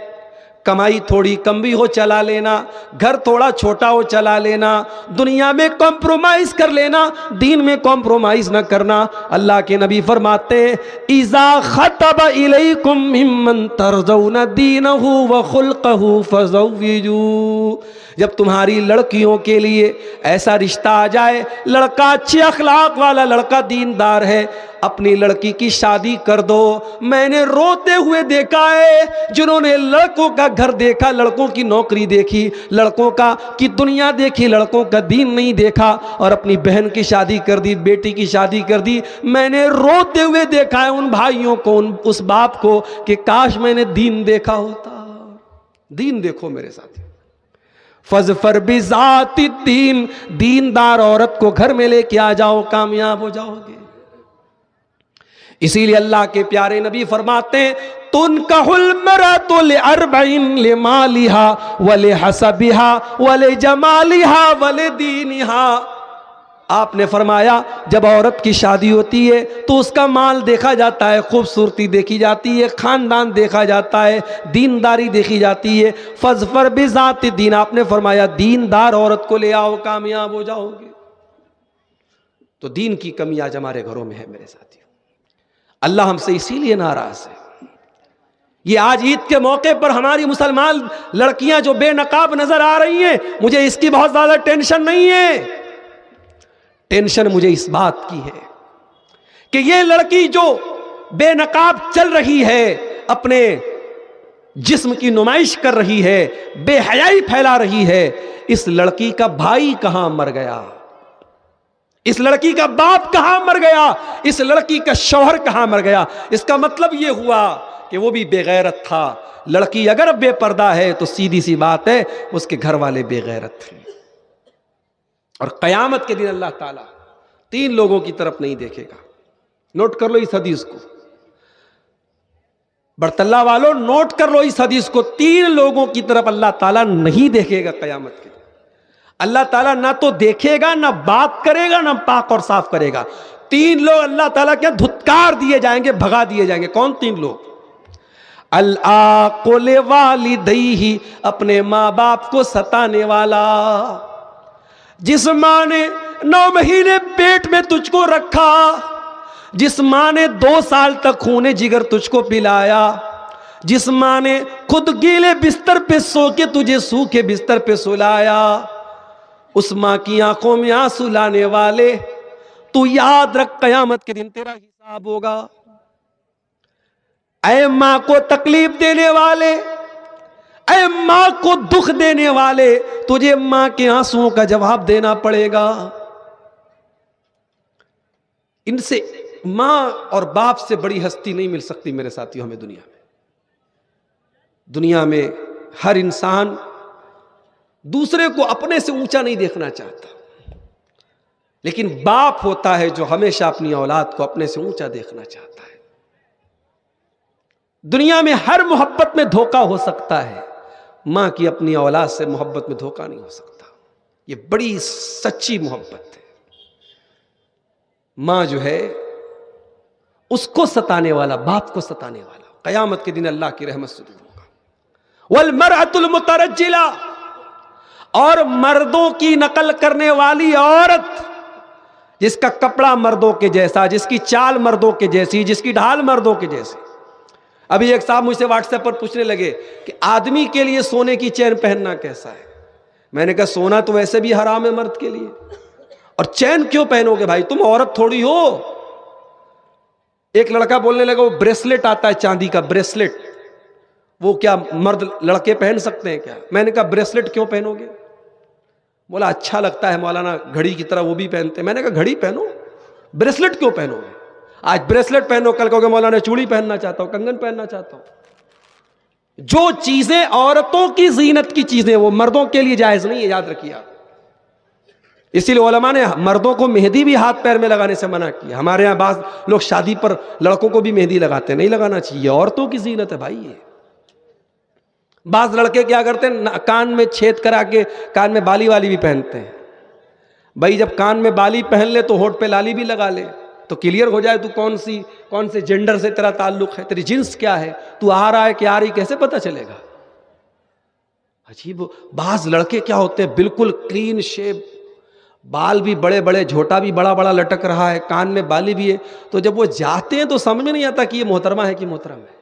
[SPEAKER 1] کمائی تھوڑی کم بھی ہو چلا لینا، گھر تھوڑا چھوٹا ہو چلا لینا، دنیا میں کمپرومائز کر لینا، دین میں کمپرومائز نہ کرنا. اللہ کے نبی فرماتے ہیں اذا خطب الیکم ممن ترضون دینہ وخلقہ فزوجوا، جب تمہاری لڑکیوں کے لیے ایسا رشتہ آ جائے، لڑکا اچھے اخلاق والا، لڑکا دیندار ہے، اپنی لڑکی کی شادی کر دو. میں نے روتے ہوئے دیکھا ہے جنہوں نے لڑکوں کا گھر دیکھا, لڑکوں کی نوکری دیکھی, لڑکوں کی دنیا دیکھی, لڑکوں کا دین نہیں دیکھا اور اپنی بہن کی شادی کر دی, بیٹی کی شادی کر دی. میں نے روتے ہوئے دیکھا ہے ان بھائیوں کو, اس باپ کو کہ کاش میں نے دین دیکھا ہوتا. دین دیکھو میرے ساتھ. فَاظْفَرْ بِذَاتِ الدِّین, دیندار عورت کو گھر میں لے کے آ جاؤ, کامیاب ہو جاؤ گے. اسی لیے اللہ کے پیارے نبی فرماتے ہیں تُنْکَحُ الْمَرْأَةُ لِأَرْبَعٍ لِمَالِهَا وَلِحَسَبِهَا وَلِجَمَالِهَا وَلِدِينِهَا. آپ نے فرمایا جب عورت کی شادی ہوتی ہے تو اس کا مال دیکھا جاتا ہے, خوبصورتی دیکھی جاتی ہے, خاندان دیکھا جاتا ہے, دینداری دیکھی جاتی ہے. فَاظْفَرْ بِذَاتِ الدِّین, آپ نے فرمایا دیندار عورت کو لے آؤ, کامیاب ہو جاؤ گے. تو دین کی کمی آج ہمارے گھروں میں ہے میرے ساتھیوں. اللہ ہم سے اسی لیے ناراض ہے. یہ آج عید کے موقع پر ہماری مسلمان لڑکیاں جو بے نقاب نظر آ رہی ہیں, مجھے اس کی بہت زیادہ ٹینشن نہیں ہے. ٹینشن مجھے اس بات کی ہے کہ یہ لڑکی جو بے نقاب چل رہی ہے, اپنے جسم کی نمائش کر رہی ہے, بے حیائی پھیلا رہی ہے, اس لڑکی کا بھائی کہاں مر گیا, اس لڑکی کا باپ کہاں مر گیا, اس لڑکی کا شوہر کہاں مر گیا. اس کا مطلب یہ ہوا کہ وہ بھی بے غیرت تھا. لڑکی اگر بے پردہ ہے تو سیدھی سی بات ہے اس کے گھر والے بے غیرت تھے. اور قیامت کے دن اللہ تعالیٰ 3 لوگوں کی طرف نہیں دیکھے گا. نوٹ کر لو اس حدیث کو, برطلہ والوں نوٹ کر لو اس حدیث کو. 3 لوگوں کی طرف اللہ تعالیٰ نہیں دیکھے گا قیامت کے دن. اللہ تعالیٰ نہ تو دیکھے گا, نہ بات کرے گا, نہ پاک اور صاف کرے گا. 3 لوگ اللہ تعالیٰ کے دھتکار دیے جائیں گے, بھگا دیے جائیں گے. کون 3 لوگ؟ العاق لوالدیہ, اپنے ماں باپ کو ستانے والا. جس ماں نے 9 مہینے پیٹ میں تجھ کو رکھا, جس ماں نے 2 سال تک خون جگر تجھ کو پلایا, جس ماں نے خود گیلے بستر پہ سو کے تجھے سوکھے بستر پہ سلایا, اس ماں کی آنکھوں میں آنسو لانے والے, تو یاد رکھ قیامت کے دن تیرا حساب ہوگا. اے ماں کو تکلیف دینے والے, اے ماں کو دکھ دینے والے, تجھے ماں کے آنسوؤں کا جواب دینا پڑے گا. ان سے ماں اور باپ سے بڑی ہستی نہیں مل سکتی میرے ساتھیوں ہمیں دنیا میں. دنیا میں ہر انسان دوسرے کو اپنے سے اونچا نہیں دیکھنا چاہتا, لیکن باپ ہوتا ہے جو ہمیشہ اپنی اولاد کو اپنے سے اونچا دیکھنا چاہتا ہے. دنیا میں ہر محبت میں دھوکہ ہو سکتا ہے, ماں کی اپنی اولاد سے محبت میں دھوکہ نہیں ہو سکتا. یہ بڑی سچی محبت ہے. ماں جو ہے اس کو ستانے والا, باپ کو ستانے والا, قیامت کے دن اللہ کی رحمت سے دور ہوگا. والمرأة المترجلہ, اور مردوں کی نقل کرنے والی عورت, جس کا کپڑا مردوں کے جیسا, جس کی چال مردوں کے جیسی, جس کی ڈھال مردوں کے جیسی. ابھی ایک صاحب مجھ سے واٹس ایپ پر پوچھنے لگے کہ آدمی کے لیے سونے کی چین پہننا کیسا ہے. میں نے کہا سونا تو ویسے بھی حرام ہے مرد کے لیے, اور چین کیوں پہنو گے بھائی, تم عورت تھوڑی ہو. ایک لڑکا بولنے لگا وہ بریسلٹ آتا ہے چاندی کا بریسلٹ, وہ کیا مرد لڑکے پہن سکتے ہیں کیا؟ میں نے کہا بریسلٹ کیوں پہنو گے؟ بولا اچھا لگتا ہے مولانا, گھڑی کی طرح وہ بھی پہنتے ہیں. میں نے کہا گھڑی پہنو, بریسلٹ کیوں پہنو گے؟ آج بریسلٹ پہنو, کل کہو گے مولانا چوڑی پہننا چاہتا ہوں, کنگن پہننا چاہتا ہوں. جو چیزیں عورتوں کی زینت کی چیزیں وہ مردوں کے لیے جائز نہیں ہے, یاد رکھیے آپ. اسی لیے علماء نے مردوں کو مہندی بھی ہاتھ پیر میں لگانے سے منع کیا. ہمارے ہاں بعض لوگ شادی پر لڑکوں کو بھی مہندی لگاتے ہیں, نہیں لگانا چاہیے, عورتوں کی زینت ہے بھائی. یہ بعض لڑکے کیا کرتے ہیں, کان میں چھید کرا کے کان میں بالی والی بھی پہنتے ہیں. بھائی جب کان میں بالی پہن لے تو ہونٹ پہ لالی بھی لگا لے, تو کلیئر ہو جائے تو کون سے جینڈر سے تیرا تعلق ہے, تیری جنس کیا ہے, تو آ رہا ہے کہ آ رہی, کیسے پتہ چلے گا؟ عجیب. بعض لڑکے کیا ہوتے ہیں بالکل کلین شیپ, بال بھی بڑے بڑے, جھوٹا بھی بڑا بڑا لٹک رہا ہے, کان میں بالی بھی ہے, تو جب وہ جاتے ہیں تو سمجھ میں نہیں آتا کہ یہ محترمہ ہے کہ محترم ہے.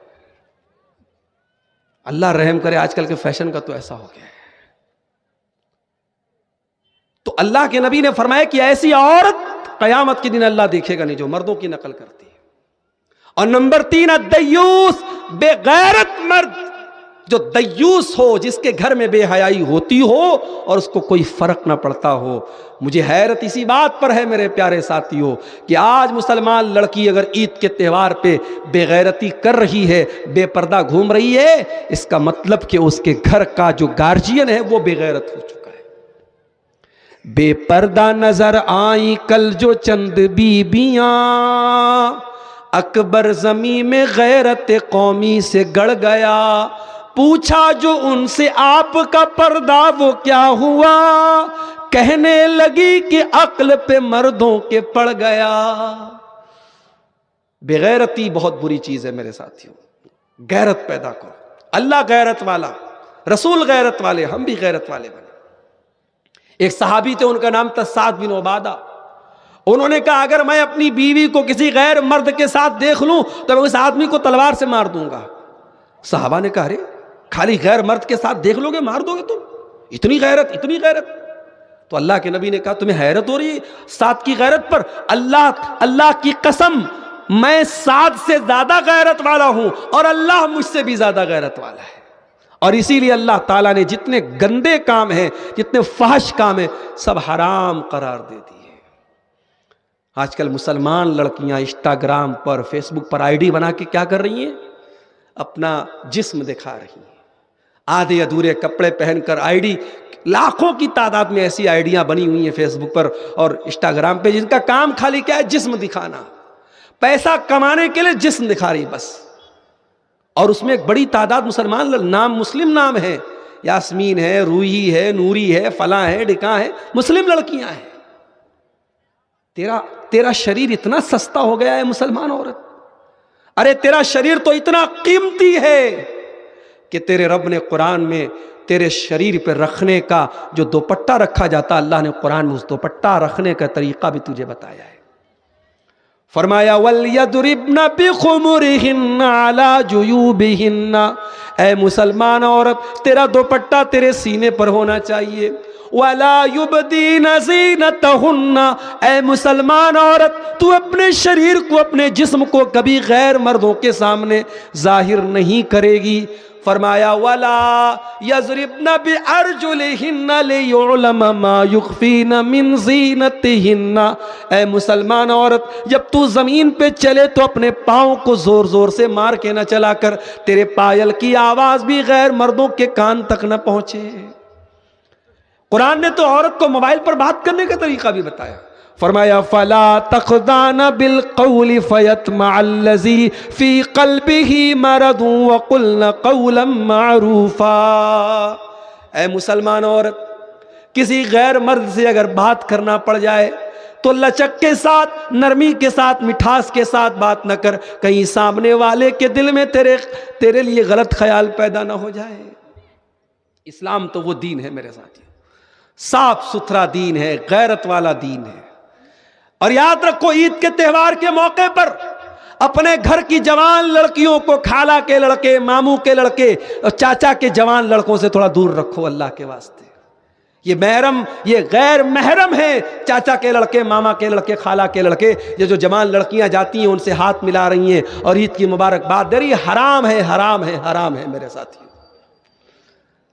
[SPEAKER 1] اللہ رحم کرے, آج کل کے فیشن کا تو ایسا ہو گیا ہے. تو اللہ کے نبی نے فرمایا کہ ایسی عورت قیامت کے دن اللہ دیکھے گا نہیں جو مردوں کی نقل کرتی ہے. اور نمبر 3 الدیوس، بے غیرت مرد، جو دیوس ہو، جس کے گھر میں بے حیائی ہوتی ہو اور اس کو کوئی فرق نہ پڑتا ہو۔ مجھے حیرت اسی بات پر ہے میرے پیارے ساتھیوں کہ آج مسلمان لڑکی اگر عید کے تہوار پہ بے غیرتی کر رہی ہے، بے پردہ گھوم رہی ہے، اس کا مطلب کہ اس کے گھر کا جو گارجین ہے وہ بے غیرت ہو چکا ہے۔ بے پردہ نظر آئیں کل جو چند بیبیاں، اکبر زمین میں غیرت قومی سے گڑ گیا، پوچھا جو ان سے آپ کا پردہ وہ کیا ہوا، کہنے لگی کہ عقل پہ مردوں کے پڑ گیا۔ بے غیرتی بہت بری چیز ہے میرے ساتھیوں، غیرت پیدا کرو۔ اللہ غیرت والا، رسول غیرت والے، ہم بھی غیرت والے بنے۔ ایک صحابی تھے، ان کا نام تھا سعد بن عبادہ۔ انہوں نے کہا اگر میں اپنی بیوی کو کسی غیر مرد کے ساتھ دیکھ لوں تو میں اس آدمی کو تلوار سے مار دوں گا۔ صحابہ نے کہا ارے خالی غیر مرد کے ساتھ دیکھ لو گے مار دو گے تم؟ اتنی غیرت، اتنی غیرت؟ تو اللہ کے نبی نے کہا تمہیں حیرت ہو رہی ہے سعد کی غیرت پر؟ اللہ کی قسم میں سعد سے زیادہ غیرت والا ہوں اور اللہ مجھ سے بھی زیادہ غیرت والا ہے۔ اور اسی لیے اللہ تعالیٰ نے جتنے گندے کام ہیں، جتنے فحش کام ہیں، سب حرام قرار دے دیے۔ آج کل مسلمان لڑکیاں انسٹاگرام پر، فیس بک پر آئی ڈی بنا کے کیا کر رہی ہیں؟ اپنا جسم دکھا رہی ہیں، آدھے ادھورے کپڑے پہن کر آئی ڈی، لاکھوں کی تعداد میں ایسی آئیڈیاں بنی ہوئی ہیں فیس بک پر اور انسٹاگرام پہ، جن کا کام خالی کیا ہے؟ جسم دکھانا، پیسہ کمانے کے لیے جسم دکھا رہی بس۔ اور اس میں ایک بڑی تعداد مسلمان نام، مسلم نام ہے، یاسمین ہے، روحی ہے، نوری ہے، فلاں ہے، ڈکاں ہے، مسلم لڑکیاں ہیں۔ تیرا شریر اتنا سستا ہو گیا ہے مسلمان عورت، ارے تیرا شریر تو اتنا قیمتی ہے کہ تیرے رب نے قرآن میں تیرے شریر پہ رکھنے کا جو دوپٹہ رکھا جاتا، اللہ نے قرآن میں اس دوپٹہ رکھنے کا طریقہ بھی تجھے بتایا ہے۔ فرمایا وَلْيَضْرِبْنَ بِخُمُرِهِنَّ عَلَى جُيُوبِهِنَّ، اے مسلمان عورت تیرا دوپٹہ تیرے سینے پر ہونا چاہیے۔ وَلَا يُبْدِينَ زِينَتَهُنَّ، اے مسلمان عورت تو اپنے شریر کو، اپنے جسم کو کبھی غیر مردوں کے سامنے ظاہر نہیں کرے گی۔ فرمایا وَلَا يَضْرِبْنَ بِأَرْجُلِهِنَّ لِيُعْلَمَ مَا يُخْفِينَ مِنْ زِينَتِهِنَّ، اے مسلمان عورت جب تو زمین پہ چلے تو اپنے پاؤں کو زور زور سے مار کے نہ چلا کر، تیرے پائل کی آواز بھی غیر مردوں کے کان تک نہ پہنچے۔ قرآن نے تو عورت کو موبائل پر بات کرنے کا طریقہ بھی بتایا۔ فرمایا فَلَا تَخْضَعْنَ بِالْقَوْلِ فَيَطْمَعَ الَّذِي فِي قَلْبِهِ مَرَضٌ وَقُلْنَ قَوْلًا مَعْرُوفًا، اے مسلمان عورت کسی غیر مرد سے اگر بات کرنا پڑ جائے تو لچک کے ساتھ، نرمی کے ساتھ، مٹھاس کے ساتھ بات نہ کر، کہیں سامنے والے کے دل میں تیرے لیے غلط خیال پیدا نہ ہو جائے۔ اسلام تو وہ دین ہے میرے ساتھی، صاف ستھرا دین ہے، غیرت والا دین ہے۔ اور یاد رکھو عید کے تہوار کے موقع پر اپنے گھر کی جوان لڑکیوں کو خالہ کے لڑکے، ماموں کے لڑکے اور چاچا کے جوان لڑکوں سے تھوڑا دور رکھو اللہ کے واسطے۔ یہ محرم، یہ غیر محرم ہیں، چاچا کے لڑکے، ماما کے لڑکے، خالہ کے لڑکے، یہ جو جوان لڑکیاں جاتی ہیں ان سے ہاتھ ملا رہی ہیں اور عید کی مبارکباد دے رہی ہے، حرام ہے، حرام ہے، حرام ہے میرے ساتھیوں۔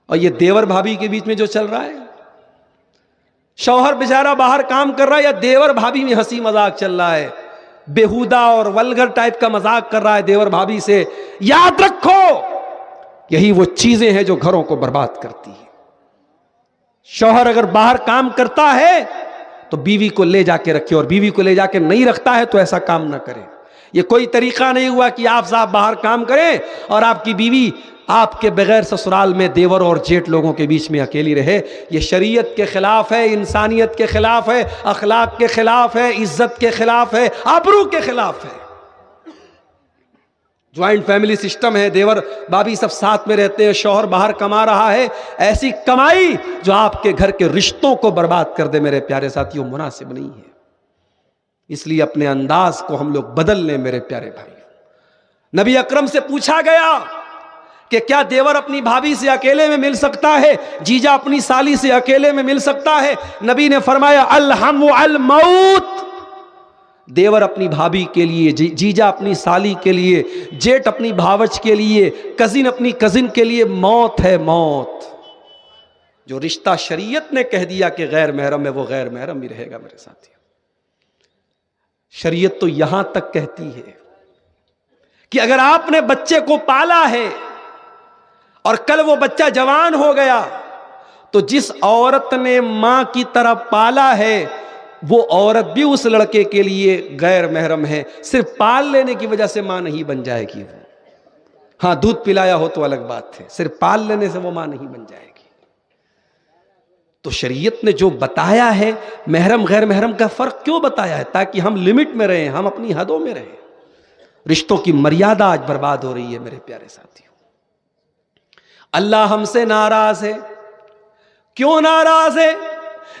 [SPEAKER 1] اور یہ دیور بھابھی کے بیچ میں جو چل رہا ہے، شوہر بیچارہ باہر کام کر رہا ہے یا دیور بھابھی میں ہنسی مذاق چل رہا ہے، بےہودہ اور ولگر ٹائپ کا مذاق کر رہا ہے دیور بھابھی سے، یاد رکھو یہی وہ چیزیں ہیں جو گھروں کو برباد کرتی ہیں۔ شوہر اگر باہر کام کرتا ہے تو بیوی کو لے جا کے رکھے، اور بیوی کو لے جا کے نہیں رکھتا ہے تو ایسا کام نہ کرے۔ یہ کوئی طریقہ نہیں ہوا کہ آپ صاحب باہر کام کریں اور آپ کی بیوی آپ کے بغیر سسرال میں دیور اور جیٹ لوگوں کے بیچ میں اکیلی رہے۔ یہ شریعت کے خلاف ہے، انسانیت کے خلاف ہے، اخلاق کے خلاف ہے، عزت کے خلاف ہے، آبرو کے خلاف ہے۔ جوائنٹ فیملی سسٹم ہے، دیور بھابھی سب ساتھ میں رہتے ہیں، شوہر باہر کما رہا ہے، ایسی کمائی جو آپ کے گھر کے رشتوں کو برباد کر دے میرے پیارے ساتھیوں مناسب نہیں ہے۔ اس لیے اپنے انداز کو ہم لوگ بدل لیں میرے پیارے بھائی۔ نبی اکرم سے پوچھا گیا کہ کیا دیور اپنی بھابھی سے اکیلے میں مل سکتا ہے، جیجا اپنی سالی سے اکیلے میں مل سکتا ہے؟ نبی نے فرمایا الحم الموت، دیور اپنی بھابھی کے لیے، جیجا اپنی سالی کے لیے، جیٹ اپنی بھاوچ کے لیے، کزن اپنی کزن کے لیے موت ہے موت۔ جو رشتہ شریعت نے کہہ دیا کہ غیر محرم ہے وہ غیر محرم ہی رہے گا میرے ساتھیوں۔ شریعت تو یہاں تک کہتی ہے کہ اگر آپ نے بچے کو پالا ہے اور کل وہ بچہ جوان ہو گیا تو جس عورت نے ماں کی طرح پالا ہے وہ عورت بھی اس لڑکے کے لیے غیر محرم ہے، صرف پال لینے کی وجہ سے ماں نہیں بن جائے گی وہ۔ ہاں دودھ پلایا ہو تو الگ بات ہے، صرف پال لینے سے وہ ماں نہیں بن جائے گی۔ تو شریعت نے جو بتایا ہے محرم غیر محرم کا فرق کیوں بتایا ہے؟ تاکہ ہم لمٹ میں رہیں، ہم اپنی حدوں میں رہیں۔ رشتوں کی مریادہ آج برباد ہو رہی ہے میرے پیارے ساتھیوں۔ اللہ ہم سے ناراض ہے۔ کیوں ناراض ہے؟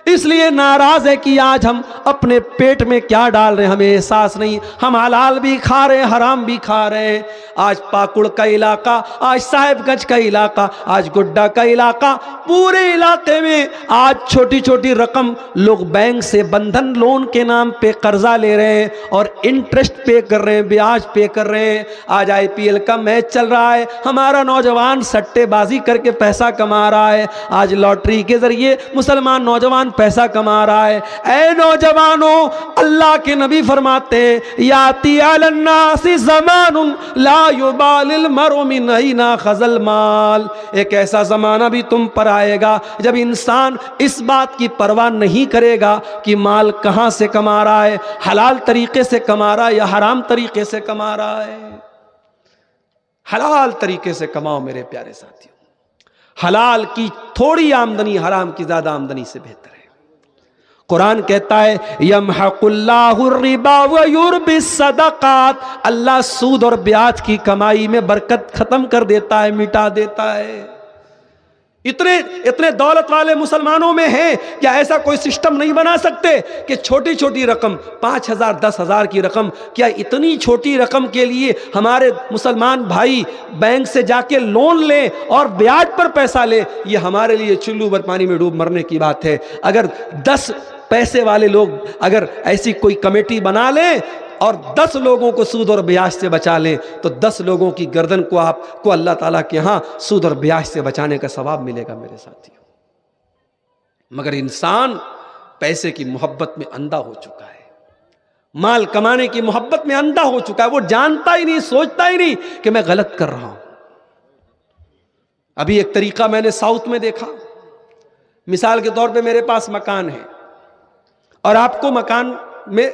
[SPEAKER 1] اس لیے ناراض ہے کہ آج ہم اپنے پیٹ میں کیا ڈال رہے ہیں ہمیں احساس نہیں۔ ہم حلال بھی کھا رہے ہیں، حرام بھی کھا رہے ہیں۔ آج پاکڑ کا علاقہ، آج صاحب گنج کا علاقہ، آج گڈا کا علاقہ، پورے علاقے میں آج چھوٹی چھوٹی رقم لوگ بینک سے بندھن لون کے نام پہ قرضہ لے رہے ہیں اور انٹرسٹ پے کر رہے ہیں، بیاج پے کر رہے ہیں۔ آج IPL کا میچ چل رہا ہے، ہمارا نوجوان سٹے بازی کر کے پیسہ کما رہا ہے۔ آج لاٹری کے ذریعے مسلمان نوجوان پیسہ کما رہا ہے۔ اے نوجوانوں، اللہ کے نبی فرماتے ہیں یاتی علی الناس زمان لا یبال المرء من این اخذ المال، ایک ایسا زمانہ بھی تم پر آئے گا جب انسان اس بات کی پرواہ نہیں کرے گا کہ مال کہاں سے کما رہا ہے، حلال طریقے سے کما رہا ہے یا حرام طریقے سے کما رہا ہے۔ حلال طریقے سے کماؤ میرے پیارے ساتھیوں۔ حلال کی تھوڑی آمدنی حرام کی زیادہ آمدنی سے بہتر ہے۔ قرآن کہتا ہے یمحق اللہ الربا ویربی الصدقات، اللہ سود اور بیاج کی کمائی میں برکت ختم کر دیتا ہے، مٹا دیتا ہے۔ اتنے دولت والے مسلمانوں میں ہیں، کیا ایسا کوئی سسٹم نہیں بنا سکتے کہ چھوٹی چھوٹی رقم 5,000 10,000 کی رقم، کیا اتنی چھوٹی رقم کے لیے ہمارے مسلمان بھائی بینک سے جا کے لون لیں اور بیاج پر پیسہ لیں؟ یہ ہمارے لیے چلو بھر پانی میں ڈوب مرنے کی بات ہے۔ اگر 10 پیسے والے لوگ اگر ایسی کوئی کمیٹی بنا لیں اور 10 لوگوں کو سود اور بیاج سے بچا لیں تو 10 لوگوں کی گردن کو آپ کو اللہ تعالیٰ کے ہاں سود اور بیاج سے بچانے کا ثواب ملے گا میرے ساتھیوں۔ مگر انسان پیسے کی محبت میں اندھا ہو چکا ہے، مال کمانے کی محبت میں اندھا ہو چکا ہے۔ وہ جانتا ہی نہیں، سوچتا ہی نہیں کہ میں غلط کر رہا ہوں۔ ابھی ایک طریقہ میں نے ساؤتھ میں دیکھا، مثال کے طور پہ میرے پاس مکان ہے اور آپ کو مکان میں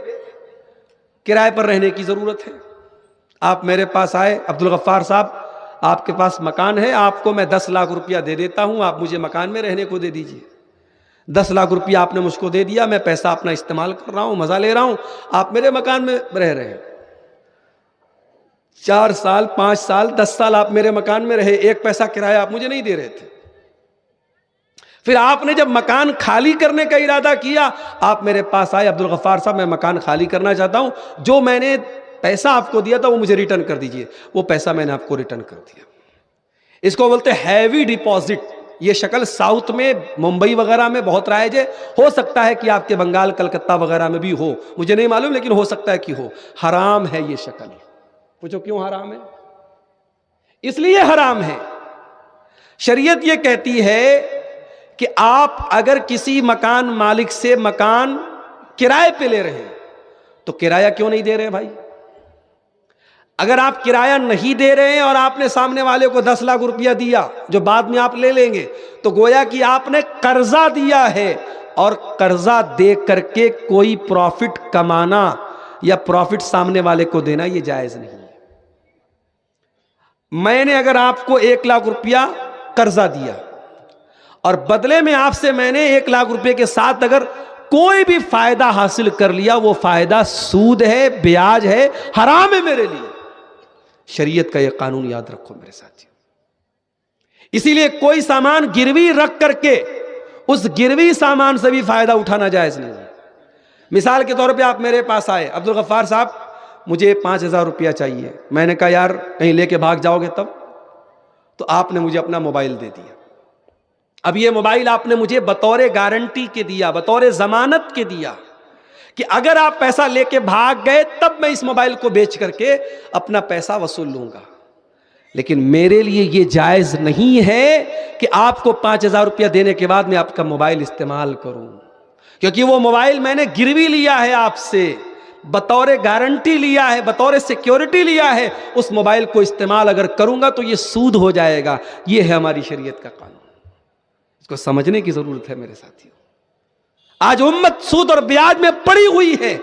[SPEAKER 1] کرائے پر رہنے کی ضرورت ہے۔ آپ میرے پاس آئے، عبدالغفار صاحب آپ کے پاس مکان ہے، آپ کو میں 10 لاکھ روپیہ دے دیتا ہوں، آپ مجھے مکان میں رہنے کو دے دیجئے۔ 10 لاکھ روپیہ آپ نے مجھ کو دے دیا، میں پیسہ اپنا استعمال کر رہا ہوں، مزہ لے رہا ہوں، آپ میرے مکان میں رہ رہے ہیں۔ 4 سال 5 سال 10 سال آپ میرے مکان میں رہے، ایک پیسہ کرایہ آپ مجھے نہیں دے رہے تھے۔ پھر آپ نے جب مکان خالی کرنے کا ارادہ کیا، آپ میرے پاس آئے، عبدالغفار صاحب میں مکان خالی کرنا چاہتا ہوں، جو میں نے پیسہ آپ کو دیا تھا وہ مجھے ریٹرن کر دیجئے۔ وہ پیسہ میں نے آپ کو ریٹرن کر دیا۔ اس کو بولتے ہیں ہیوی ڈیپازٹ۔ یہ شکل ساؤتھ میں ممبئی وغیرہ میں بہت رائج ہے، ہو سکتا ہے کہ آپ کے بنگال کلکتہ وغیرہ میں بھی ہو، مجھے نہیں معلوم، لیکن ہو سکتا ہے کہ ہو۔ حرام ہے یہ شکل۔ پوچھو کیوں حرام ہے؟ اس لیے حرام ہے، شریعت یہ کہتی ہے کہ آپ اگر کسی مکان مالک سے مکان کرائے پہ لے رہے ہیں تو کرایہ کیوں نہیں دے رہے بھائی؟ اگر آپ کرایہ نہیں دے رہے ہیں اور آپ نے سامنے والے کو 10 لاکھ روپیہ دیا جو بعد میں آپ لے لیں گے، تو گویا کہ آپ نے قرضہ دیا ہے، اور قرضہ دے کر کے کوئی پروفٹ کمانا یا پروفٹ سامنے والے کو دینا یہ جائز نہیں ہے۔ میں نے اگر آپ کو 1 لاکھ روپیہ قرضہ دیا اور بدلے میں آپ سے میں نے 1 لاکھ روپے کے ساتھ اگر کوئی بھی فائدہ حاصل کر لیا، وہ فائدہ سود ہے، بیاج ہے، حرام ہے میرے لیے۔ شریعت کا یہ قانون یاد رکھو میرے ساتھی۔ اسی لیے کوئی سامان گروی رکھ کر کے اس گروی سامان سے بھی فائدہ اٹھانا جائز نہیں ہے۔ مثال کے طور پہ آپ میرے پاس آئے، عبدالغفار صاحب مجھے 5,000 روپیہ چاہیے، میں نے کہا یار کہیں لے کے بھاگ جاؤ گے تب، تو آپ نے مجھے اپنا موبائل دے دیا۔ اب یہ موبائل آپ نے مجھے بطور گارنٹی کے دیا، بطور ضمانت کے دیا کہ اگر آپ پیسہ لے کے بھاگ گئے تب میں اس موبائل کو بیچ کر کے اپنا پیسہ وصول لوں گا، لیکن میرے لیے یہ جائز نہیں ہے کہ آپ کو 5,000 روپیہ دینے کے بعد میں آپ کا موبائل استعمال کروں، کیونکہ وہ موبائل میں نے گروی لیا ہے آپ سے، بطور گارنٹی لیا ہے، بطور سیکیورٹی لیا ہے، اس موبائل کو استعمال اگر کروں گا تو یہ سود ہو جائے گا۔ یہ ہے ہماری شریعت کا قانون، اس کو سمجھنے کی ضرورت ہے میرے ساتھیوں۔ آج امت سود اور بیاج میں پڑی ہوئی ہے۔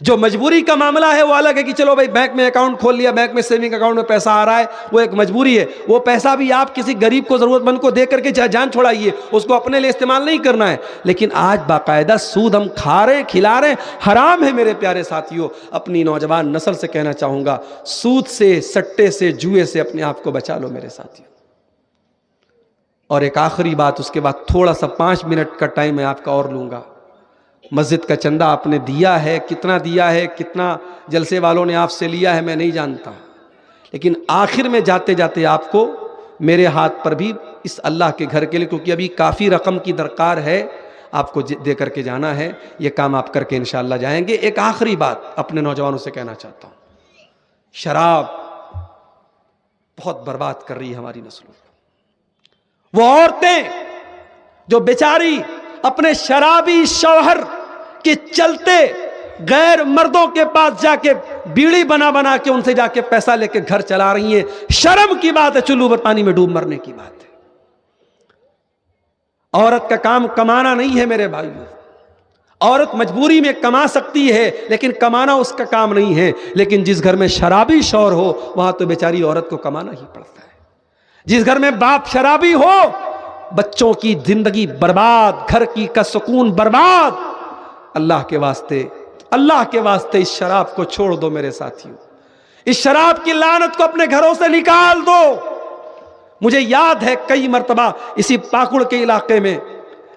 [SPEAKER 1] جو مجبوری کا معاملہ ہے وہ الگ ہے کہ چلو بھائی بینک میں اکاؤنٹ کھول لیا، بینک میں سیونگ اکاؤنٹ میں پیسہ آ رہا ہے، وہ ایک مجبوری ہے، وہ پیسہ بھی آپ کسی غریب کو ضرورت مند کو دے کر کے جان چھوڑائیے، اس کو اپنے لیے استعمال نہیں کرنا ہے۔ لیکن آج باقاعدہ سود ہم کھا رہے ہیں، کھلا رہے ہیں، حرام ہے میرے پیارے ساتھیوں۔ اپنی نوجوان نسل سے کہنا چاہوں گا، سود سے، سٹے سے، جوئے سے اپنے آپ کو بچا لو میرے ساتھیوں۔ اور ایک آخری بات، اس کے بعد تھوڑا سا 5 منٹ کا ٹائم میں آپ کا اور لوں گا۔ مسجد کا چندہ آپ نے دیا ہے، کتنا دیا ہے، کتنا جلسے والوں نے آپ سے لیا ہے میں نہیں جانتا، لیکن آخر میں جاتے جاتے آپ کو میرے ہاتھ پر بھی اس اللہ کے گھر کے لیے، کیونکہ ابھی کافی رقم کی درکار ہے، آپ کو دے کر کے جانا ہے، یہ کام آپ کر کے انشاءاللہ جائیں گے۔ ایک آخری بات اپنے نوجوانوں سے کہنا چاہتا ہوں، شراب بہت برباد کر رہی ہے ہماری نسلوں کو۔ وہ عورتیں جو بیچاری اپنے شرابی شوہر کے چلتے غیر مردوں کے پاس جا کے بیڑی بنا بنا کے ان سے جا کے پیسہ لے کے گھر چلا رہی ہیں، شرم کی بات ہے، چلو پر پانی میں ڈوب مرنے کی بات ہے۔ عورت کا کام کمانا نہیں ہے میرے بھائیوں، عورت مجبوری میں کما سکتی ہے لیکن کمانا اس کا کام نہیں ہے، لیکن جس گھر میں شرابی شوہر ہو وہاں تو بیچاری عورت کو کمانا ہی پڑتا ہے۔ جس گھر میں باپ شرابی ہو، بچوں کی زندگی برباد، گھر کی کا سکون برباد۔ اللہ کے واسطے اس شراب کو چھوڑ دو میرے ساتھیوں، اس شراب کی لعنت کو اپنے گھروں سے نکال دو۔ مجھے یاد ہے کئی مرتبہ اسی پاکڑ کے علاقے میں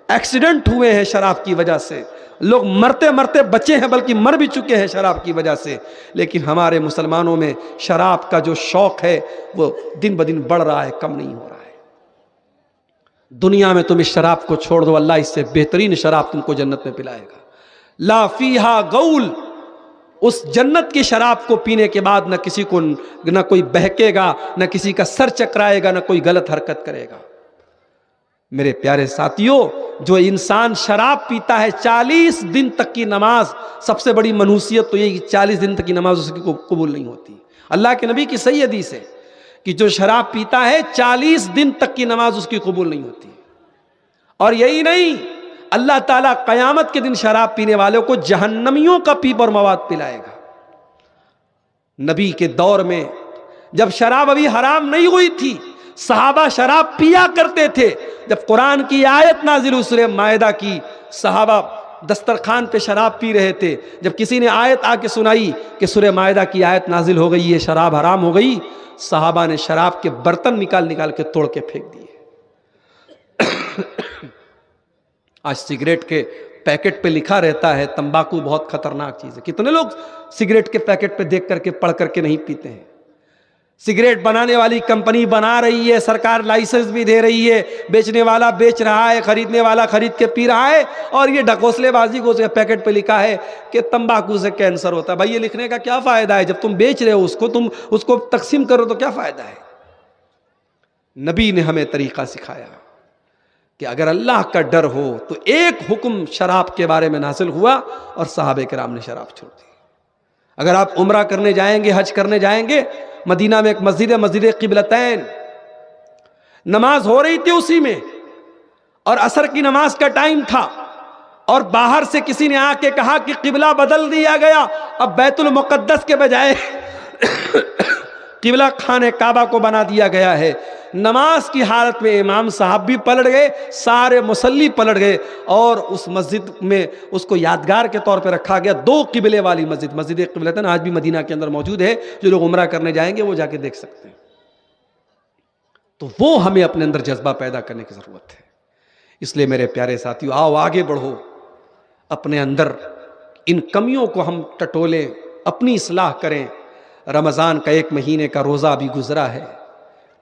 [SPEAKER 1] ایکسیڈنٹ ہوئے ہیں شراب کی وجہ سے، لوگ مرتے مرتے بچے ہیں بلکہ مر بھی چکے ہیں شراب کی وجہ سے، لیکن ہمارے مسلمانوں میں شراب کا جو شوق ہے وہ دن بدن بڑھ رہا ہے، کم نہیں ہو رہا ہے۔ دنیا میں تم اس شراب کو چھوڑ دو، اللہ اس سے بہترین شراب تم کو جنت میں پلائے گا۔ لا فیہا غول، اس جنت کی شراب کو پینے کے بعد نہ کسی کو نہ کوئی بہکے گا، نہ کسی کا سر چکرائے گا، نہ کوئی غلط حرکت کرے گا۔ میرے پیارے ساتھیوں، جو انسان شراب پیتا ہے 40 دن تک کی نماز، سب سے بڑی منحوسیت تو یہ کہ 40 دن تک کی نماز اس کی قبول نہیں ہوتی۔ اللہ کے نبی کی صحیح حدیث ہے کہ جو شراب پیتا ہے 40 دن تک کی نماز اس کی قبول نہیں ہوتی۔ اور یہی نہیں، اللہ تعالیٰ قیامت کے دن شراب پینے والوں کو جہنمیوں کا پیپ اور مواد پلائے گا۔ نبی کے دور میں جب شراب ابھی حرام نہیں ہوئی تھی، صحابہ شراب پیا کرتے تھے۔ جب قرآن کی آیت نازل ہوئی سورہ مائدہ کی، صحابہ دسترخوان پہ شراب پی رہے تھے۔ جب کسی نے آیت آ کے سنائی کہ سورہ مائدہ کی آیت نازل ہو گئی ہے، شراب حرام ہو گئی، صحابہ نے شراب کے برتن نکال کے توڑ کے پھینک دیے۔ آج سگریٹ کے پیکٹ پہ لکھا رہتا ہے تمباکو بہت خطرناک چیز ہے۔ کتنے لوگ سگریٹ کے پیکٹ پہ دیکھ کر کے پڑھ کر کے نہیں پیتے ہیں؟ سگریٹ بنانے والی کمپنی بنا رہی ہے، سرکار لائسنس بھی دے رہی ہے، بیچنے والا بیچ رہا ہے، خریدنے والا خرید کے پی رہا ہے، اور یہ ڈھکوسلے بازی کو پیکٹ پہ لکھا ہے کہ تمباکو سے کینسر ہوتا ہے۔ بھائی یہ لکھنے کا کیا فائدہ ہے؟ جب تم بیچ رہے ہو اس کو، تم اس کو تقسیم کرو تو کیا فائدہ ہے؟ نبی نے ہمیں طریقہ سکھایا کہ اگر اللہ کا ڈر ہو تو ایک حکم شراب کے بارے میں نازل ہوا اور صحابہ کرام نے شراب چھوڑ دی۔ اگر آپ عمرہ کرنے جائیں گے، حج کرنے جائیں گے، مدینہ میں ایک مسجد ہے، مسجد قبلتین، نماز ہو رہی تھی اسی میں، اور عصر کی نماز کا ٹائم تھا، اور باہر سے کسی نے آ کے کہا کہ قبلہ بدل دیا گیا، اب بیت المقدس کے بجائے قبلہ خانہ کعبہ کو بنا دیا گیا ہے۔ نماز کی حالت میں امام صاحب بھی پلٹ گئے، سارے مصلی پلٹ گئے، اور اس مسجد میں اس کو یادگار کے طور پہ رکھا گیا۔ 2 قبلے والی مسجد، مسجد قبلتین آج بھی مدینہ کے اندر موجود ہے، جو لوگ عمرہ کرنے جائیں گے وہ جا کے دیکھ سکتے ہیں۔ تو وہ ہمیں اپنے اندر جذبہ پیدا کرنے کی ضرورت ہے۔ اس لیے میرے پیارے ساتھیو، آؤ آگے بڑھو، اپنے اندر ان کمیوں کو ہم ٹٹولیں، اپنی اصلاح کریں۔ رمضان کا 1 مہینے کا روزہ ابھی گزرا ہے۔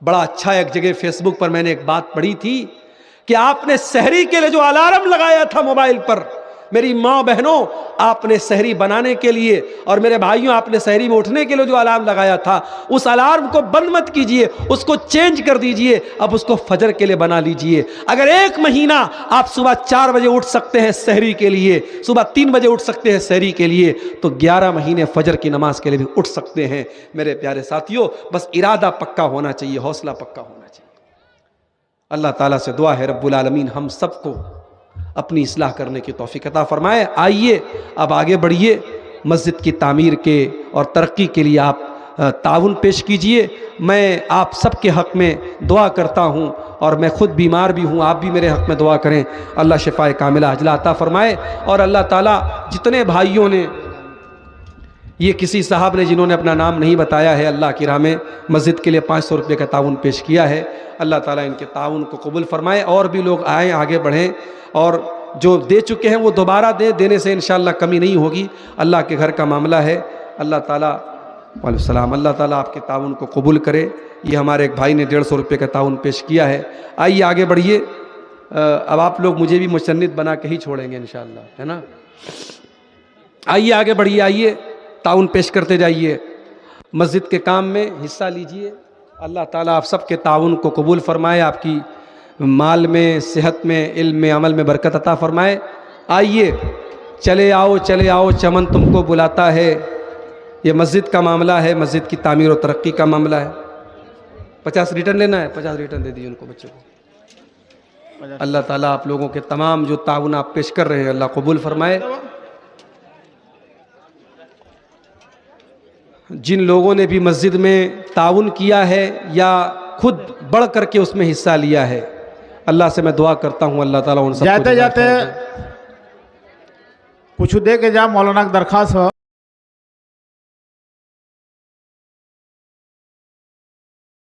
[SPEAKER 1] بڑا اچھا ایک جگہ فیس بک پر میں نے ایک بات پڑھی تھی کہ آپ نے سحری کے لیے جو الارم لگایا تھا موبائل پر میری ماں بہنوں، آپ نے سحری بنانے کے لیے اور میرے بھائیوں آپ نے سحری میں اٹھنے کے لیے جو الارم لگایا تھا، اس الارم کو بند مت کیجئے، اس کو چینج کر دیجئے، اب اس کو فجر کے لیے بنا لیجئے۔ اگر 1 مہینہ آپ صبح 4 بجے اٹھ سکتے ہیں سحری کے لیے، صبح 3 بجے اٹھ سکتے ہیں سحری کے لیے، تو 11 مہینے فجر کی نماز کے لیے بھی اٹھ سکتے ہیں میرے پیارے ساتھیوں۔ بس ارادہ پکا ہونا چاہیے، حوصلہ پکا ہونا چاہیے۔ اللہ تعالیٰ سے دعا ہے رب العالمین ہم سب کو اپنی اصلاح کرنے کی توفیق عطا فرمائے۔ آئیے اب آگے بڑھیے، مسجد کی تعمیر کے اور ترقی کے لیے آپ تعاون پیش کیجئے۔ میں آپ سب کے حق میں دعا کرتا ہوں، اور میں خود بیمار بھی ہوں، آپ بھی میرے حق میں دعا کریں، اللہ شفاء کاملہ عاجلہ عطا فرمائے۔ اور اللہ تعالیٰ جتنے بھائیوں نے، یہ کسی صاحب نے جنہوں نے اپنا نام نہیں بتایا ہے، اللہ کی راہ میں مسجد کے لیے 500 روپے کا تعاون پیش کیا ہے، اللہ تعالیٰ ان کے تعاون کو قبول فرمائے۔ اور بھی لوگ آئیں، آگے بڑھیں، اور جو دے چکے ہیں وہ دوبارہ دیں، دینے سے انشاءاللہ کمی نہیں ہوگی، اللہ کے گھر کا معاملہ ہے۔ اللہ تعالیٰ وعلیکم السلام، اللہ تعالیٰ آپ کے تعاون کو قبول کرے۔ یہ ہمارے ایک بھائی نے 150 روپے کا تعاون پیش کیا ہے۔ آئیے آگے بڑھیے، اب آپ لوگ مجھے بھی مسند بنا کے ہی چھوڑیں گے انشاءاللہ، ہے نا؟ آئیے آگے بڑھیے، آئیے تعاون پیش کرتے جائیے، مسجد کے کام میں حصہ لیجئے۔ اللہ تعالیٰ آپ سب کے تعاون کو قبول فرمائے، آپ کی مال میں، صحت میں، علم میں، عمل میں برکت عطا فرمائے۔ آئیے چلے آؤ، چلے آؤ، چمن تم کو بلاتا ہے۔ یہ مسجد کا معاملہ ہے، مسجد کی تعمیر و ترقی کا معاملہ ہے۔ 50 ریٹرن لینا ہے، 50 ریٹرن دے دیجیے ان کو، بچوں کو۔ اللہ تعالیٰ آپ لوگوں کے تمام جو تعاون آپ پیش کر رہے ہیں اللہ قبول فرمائے۔ جن لوگوں نے بھی مسجد میں تعاون کیا ہے یا خود بڑھ کر کے اس میں حصہ لیا ہے، اللہ سے میں دعا کرتا ہوں اللہ تعالیٰ ان سب کو
[SPEAKER 2] جاتے جاتے کچھ دے کے جا، مولانا کی درخواست ہو۔